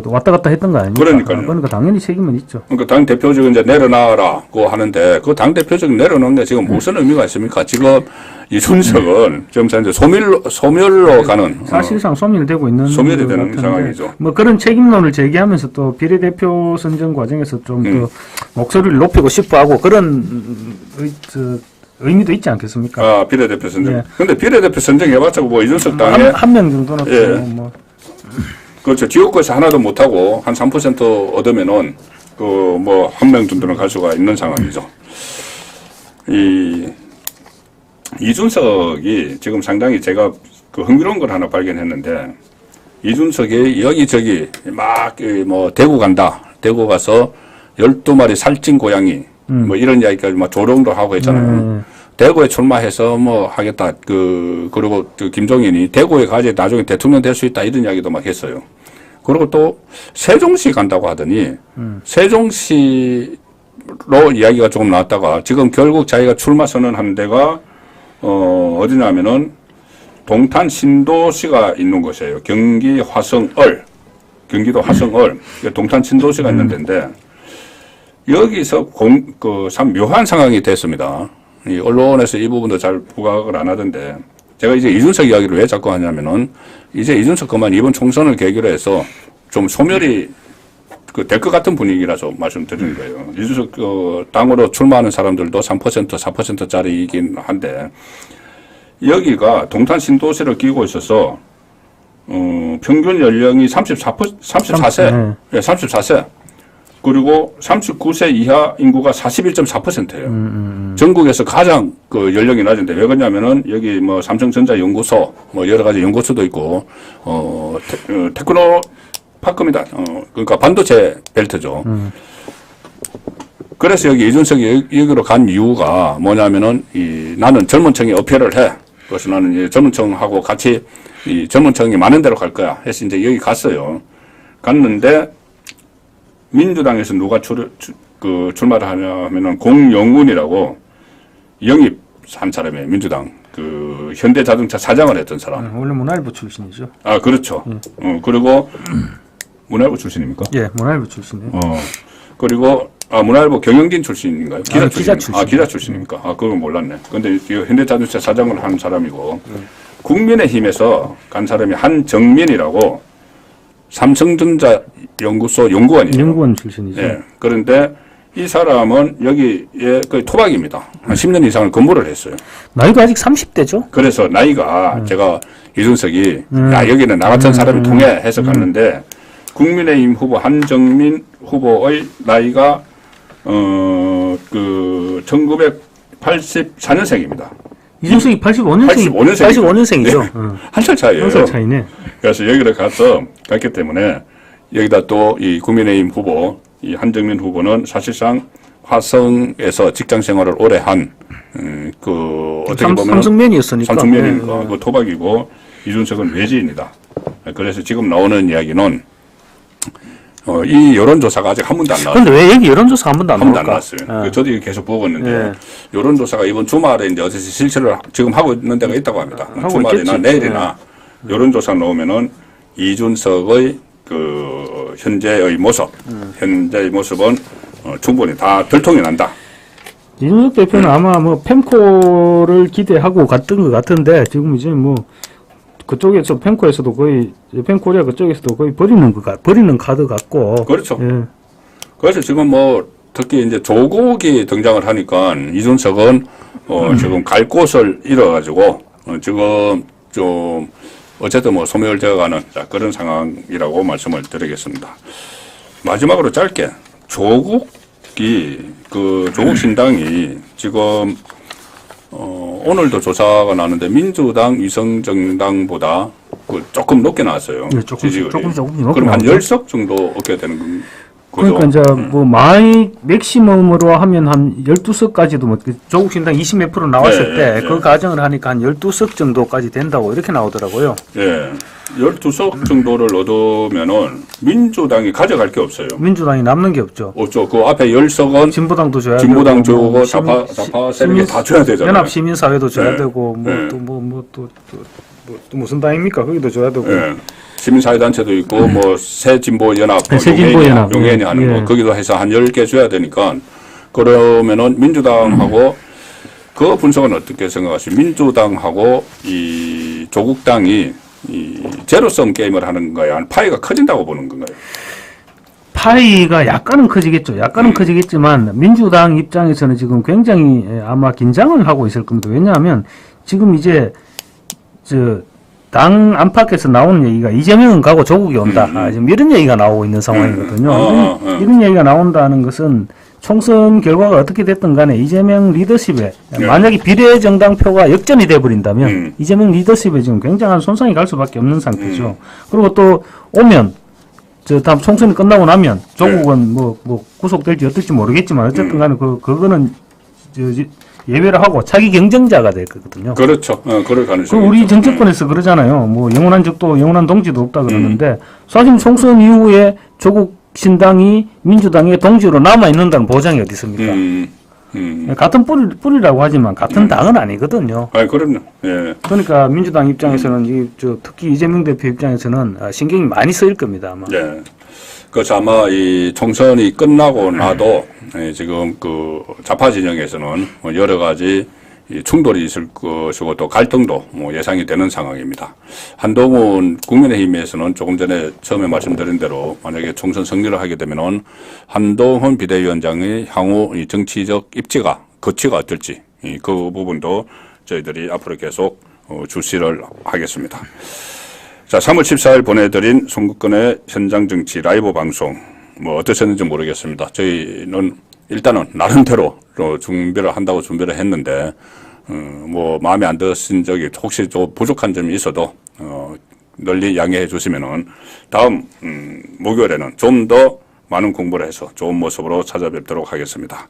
왔다 갔다 했던 거 아닙니까? 그러니까요. 그러니까 당연히 책임은 있죠. 그러니까 당 대표직은 이제 내려놔라고 하는데 그 당 대표직 내려놓는 게 지금 무슨 의미가 있습니까? 지금 이준석은 지금 이제 소멸로 가는 사실상 소멸되고 있는 소멸이 것 되는 같은데 상황이죠. 뭐 그런 책임론을 제기하면서 또 비례대표 선정 과정에서 좀 더 목소리를 높이고 싶어하고 그런 의미도 있지 않겠습니까? 아, 비례대표 선정. 예. 근데 비례대표 선정해봤자 뭐 이준석 당에 한 명 정도는 예. 뭐 그렇죠. 지역구에서 하나도 못하고 한 3% 얻으면은 그 뭐 한 명 정도는 갈 수가 있는 상황이죠. 이준석이 지금 상당히 제가 그 흥미로운 걸 하나 발견했는데 이준석이 여기저기 막 뭐 대구 간다. 대구 가서 12마리 살찐 고양이 뭐 이런 이야기까지 막 조롱도 하고 했잖아요. 대구에 출마해서 뭐 하겠다. 그리고 김종인이 대구에 가지 나중에 대통령 될 수 있다 이런 이야기도 막 했어요. 그리고 또 세종시 간다고 하더니 세종시로 이야기가 조금 나왔다가 지금 결국 자기가 출마 선언한 데가 어디냐면은 동탄 신도시가 있는 곳이에요. 경기 화성을, 경기도 화성을 동탄 신도시가 있는 데인데 여기서 참 묘한 상황이 됐습니다. 이 언론에서 이 부분도 잘 부각을 안 하던데 제가 이제 이준석 이야기를 왜 자꾸 하냐면은 이제 이준석 그만 이번 총선을 계기로 해서 좀 소멸이 될 것 같은 분위기라서 말씀드리는 거예요. 이준석 당으로 출마하는 사람들도 3% 4%짜리이긴 한데 여기가 동탄 신도시를 끼고 있어서 평균 연령이 34세, 네, 34세. 그리고 39세 이하 인구가 41.4%예요. 전국에서 가장 그 연령이 낮은데 왜 그러냐면은 여기 뭐 삼성전자 연구소 뭐 여러 가지 연구소도 있고 테크노 파크입니다. 그러니까 반도체 벨트죠. 그래서 여기 이준석이 여기로 간 이유가 뭐냐면은 나는 젊은층에 어필을 해. 그래서 나는 이 젊은층하고 같이 이 젊은층이 많은 데로 갈 거야. 해서 이제 여기 갔어요. 갔는데 민주당에서 누가 출마를 하냐 하면은 공영훈이라고 영입한 사람이에요. 민주당. 현대자동차 사장을 했던 사람. 원래 문화일보 출신이죠. 아, 그렇죠. 그리고 문화일보 출신입니까? 예, 문화일보 출신이에요. 그리고 문화일보 경영진 출신인가요? 기자 출신. 기자 출신입니까? 그건 몰랐네. 근데 현대자동차 사장을 한 사람이고 국민의힘에서 간 사람이 한정민이라고 삼성전자 연구소 연구원이에요. 연구원 출신이죠. 예. 그런데 이 사람은 여기에 거의 토박입니다. 한 10년 이상을 근무를 했어요. 나이가 아직 30대죠? 그래서 나이가 제가 이준석이 여기는 나 같은 사람이 통해 해서 갔는데 국민의힘 후보 한정민 후보의 나이가 1984년생입니다. 이준석이 85년생이죠. 한 살 차이에요. 한 살 차이네. 그래서 여기를 갔기 때문에 여기다 또 이 국민의힘 후보, 이 한정민 후보는 사실상 화성에서 직장 생활을 오래 한, 어떻게 보면. 삼성맨이었으니까. 삼성맨이니까 그 토박이고 이준석은 외지인이다. 그래서 지금 나오는 이야기는 이 여론조사가 아직 한 번도 안 나왔어요. 근데 왜 여기 여론조사 한 번도 안 나올까? 나왔어요. 저도 이거 계속 보고 있는데 여론조사가 이번 주말에 이제 어제 실시를 지금 하고 있는 데가 있다고 합니다. 주말이나 내일이나 여론조사 나오면은 이준석의 현재의 모습은 충분히 다 들통이 난다. 이준석 대표는 아마 뭐 펜코를 기대하고 갔던 것 같은데 지금 이제 뭐 그쪽에서 펜코에서도 거의 펜코리아 그쪽에서도 거의 버리는 카드 같고. 그렇죠. 예. 그래서 지금 뭐 특히 이제 조국이 등장을 하니까 이준석은 지금 갈 곳을 잃어가지고 지금 좀 어쨌든 뭐 소멸되어가는 그런 상황이라고 말씀을 드리겠습니다. 마지막으로 짧게 조국 신당이 지금 오늘도 조사가 나는데 민주당 위성정당보다 조금 높게 나왔어요. 네, 조금 높게 그럼 한 나왔죠. 10석 정도 얻게 되는 거죠. 그러니까 이제 뭐 많이 맥시멈으로 하면 한 12석까지도 뭐 조국 신당 20몇 프로 나왔을 네, 때 그 가정을 하니까 한 12석 정도까지 된다고 이렇게 나오더라고요. 예. 12석 정도를 얻으면은 민주당이 가져갈 게 없어요. 민주당이 남는 게 없죠. 없죠. 그 앞에 10석은 진보당도 줘야 진보당 되고, 주고 뭐 좌파 세력이 다 줘야 되잖아요. 연합 시민사회도 줘야 네. 되고 네. 또 무슨 당입니까? 거기도 줘야 되고. 예. 시민사회단체도 있고 뭐 새진보연합, 새진보연합. 용해인이 하는 예. 거 거기도 해서 한 10개 줘야 되니까 그러면은 민주당하고 그 분석은 어떻게 생각하세요? 민주당하고 이 조국당이 이 제로섬 게임을 하는 건가요? 아니면 파이가 커진다고 보는 건가요? 파이가 약간은 커지겠죠. 약간은 커지겠지만 민주당 입장에서는 지금 굉장히 아마 긴장을 하고 있을 겁니다. 왜냐하면 지금 이제 당 안팎에서 나오는 얘기가 이재명은 가고 조국이 온다. 지금 이런 얘기가 나오고 있는 상황이거든요. 이런 얘기가 나온다는 것은 총선 결과가 어떻게 됐든 간에 이재명 리더십에 만약에 비례정당표가 역전이 돼버린다면 이재명 리더십에 지금 굉장한 손상이 갈 수밖에 없는 상태죠. 그리고 또 오면 다음 총선이 끝나고 나면 조국은 뭐 구속될지 어떨지 모르겠지만 어쨌든 간에 그거는 예외를 하고 차기 경쟁자가 될 거거든요. 그렇죠. 그럴 가능성이 우리 있죠. 정치권에서 그러잖아요. 뭐 영원한 적도 영원한 동지도 없다 그러는데 사실 총선 이후에 조국 신당이 민주당의 동지로 남아 있는다는 보장이 어디 있습니까? 같은 뿌리라고 하지만 같은 당은 아니거든요. 아, 그럼요. 예. 그러니까 민주당 입장에서는 특히 이재명 대표 입장에서는 신경이 많이 쓰일 겁니다. 아마. 네. 그래서 아마 이 총선이 끝나고 나도 지금 그 좌파 진영에서는 여러 가지 이 충돌이 있을 것이고 또 갈등도 예상이 되는 상황입니다. 한동훈 국민의힘에서는 조금 전에 처음에 말씀드린 대로 만약에 총선 승리를 하게 되면은 한동훈 비대위원장의 향후 이 정치적 입지가 거치가 어떨지 그 부분도 저희들이 앞으로 계속 주시를 하겠습니다. 자, 3월 14일 보내드린 송국근의 현장 정치 라이브 방송 어떠셨는지 모르겠습니다. 저희는 일단은 나름대로 준비를 한다고 준비를 했는데 마음에 안 드신 적이 혹시 좀 부족한 점이 있어도 널리 양해해 주시면은 다음 목요일에는 좀 더 많은 공부를 해서 좋은 모습으로 찾아뵙도록 하겠습니다.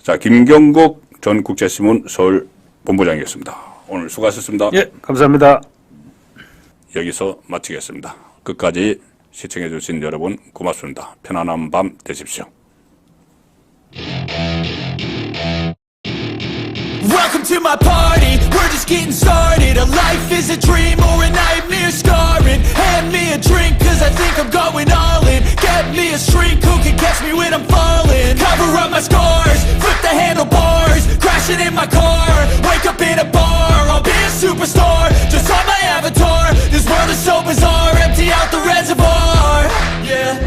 자, 김경국 전 국제신문 서울 본부장이었습니다. 오늘 수고하셨습니다. 예, 감사합니다. 여기서 마치겠습니다. 끝까지 시청해 주신 여러분 고맙습니다. 편안한 밤 되십시오. Welcome to my party, we're just getting started. A life is a dream or a nightmare scarring. Hand me a drink cause I think I'm going all in. Get me a shrink who can catch me when I'm falling. Cover up my scars, flip the handlebars. Crashing in my car, wake up in a bar. I'll be a superstar, just on my avatar. This world is so bizarre, empty out the reservoir. Yeah,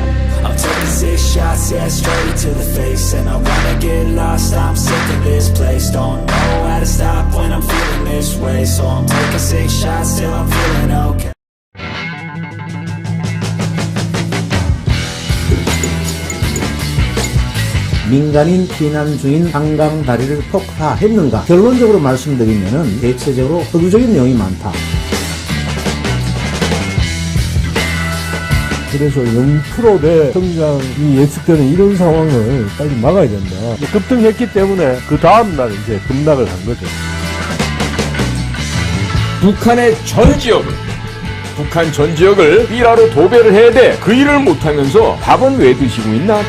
I'm taking 6 shots, yeah, straight to the face. And I wanna get lost, I'm sick of this place. Don't know how to stop when I'm feeling this way. So I'm taking 6 shots till I'm feeling okay. 민간인避난 중인 한강 다리를 폭파했는가? 결론적으로 말씀드리면은 대체적으로 의도적인 내용이 많다. 그래서 0%대 성장이 예측되는 이런 상황을 빨리 막아야 된다. 급등했기 때문에 그 다음날 이제 급락을 한 거죠. 북한 전 지역을 삐라로 도배를 해야 돼. 그 일을 못하면서 밥은 왜 드시고 있나?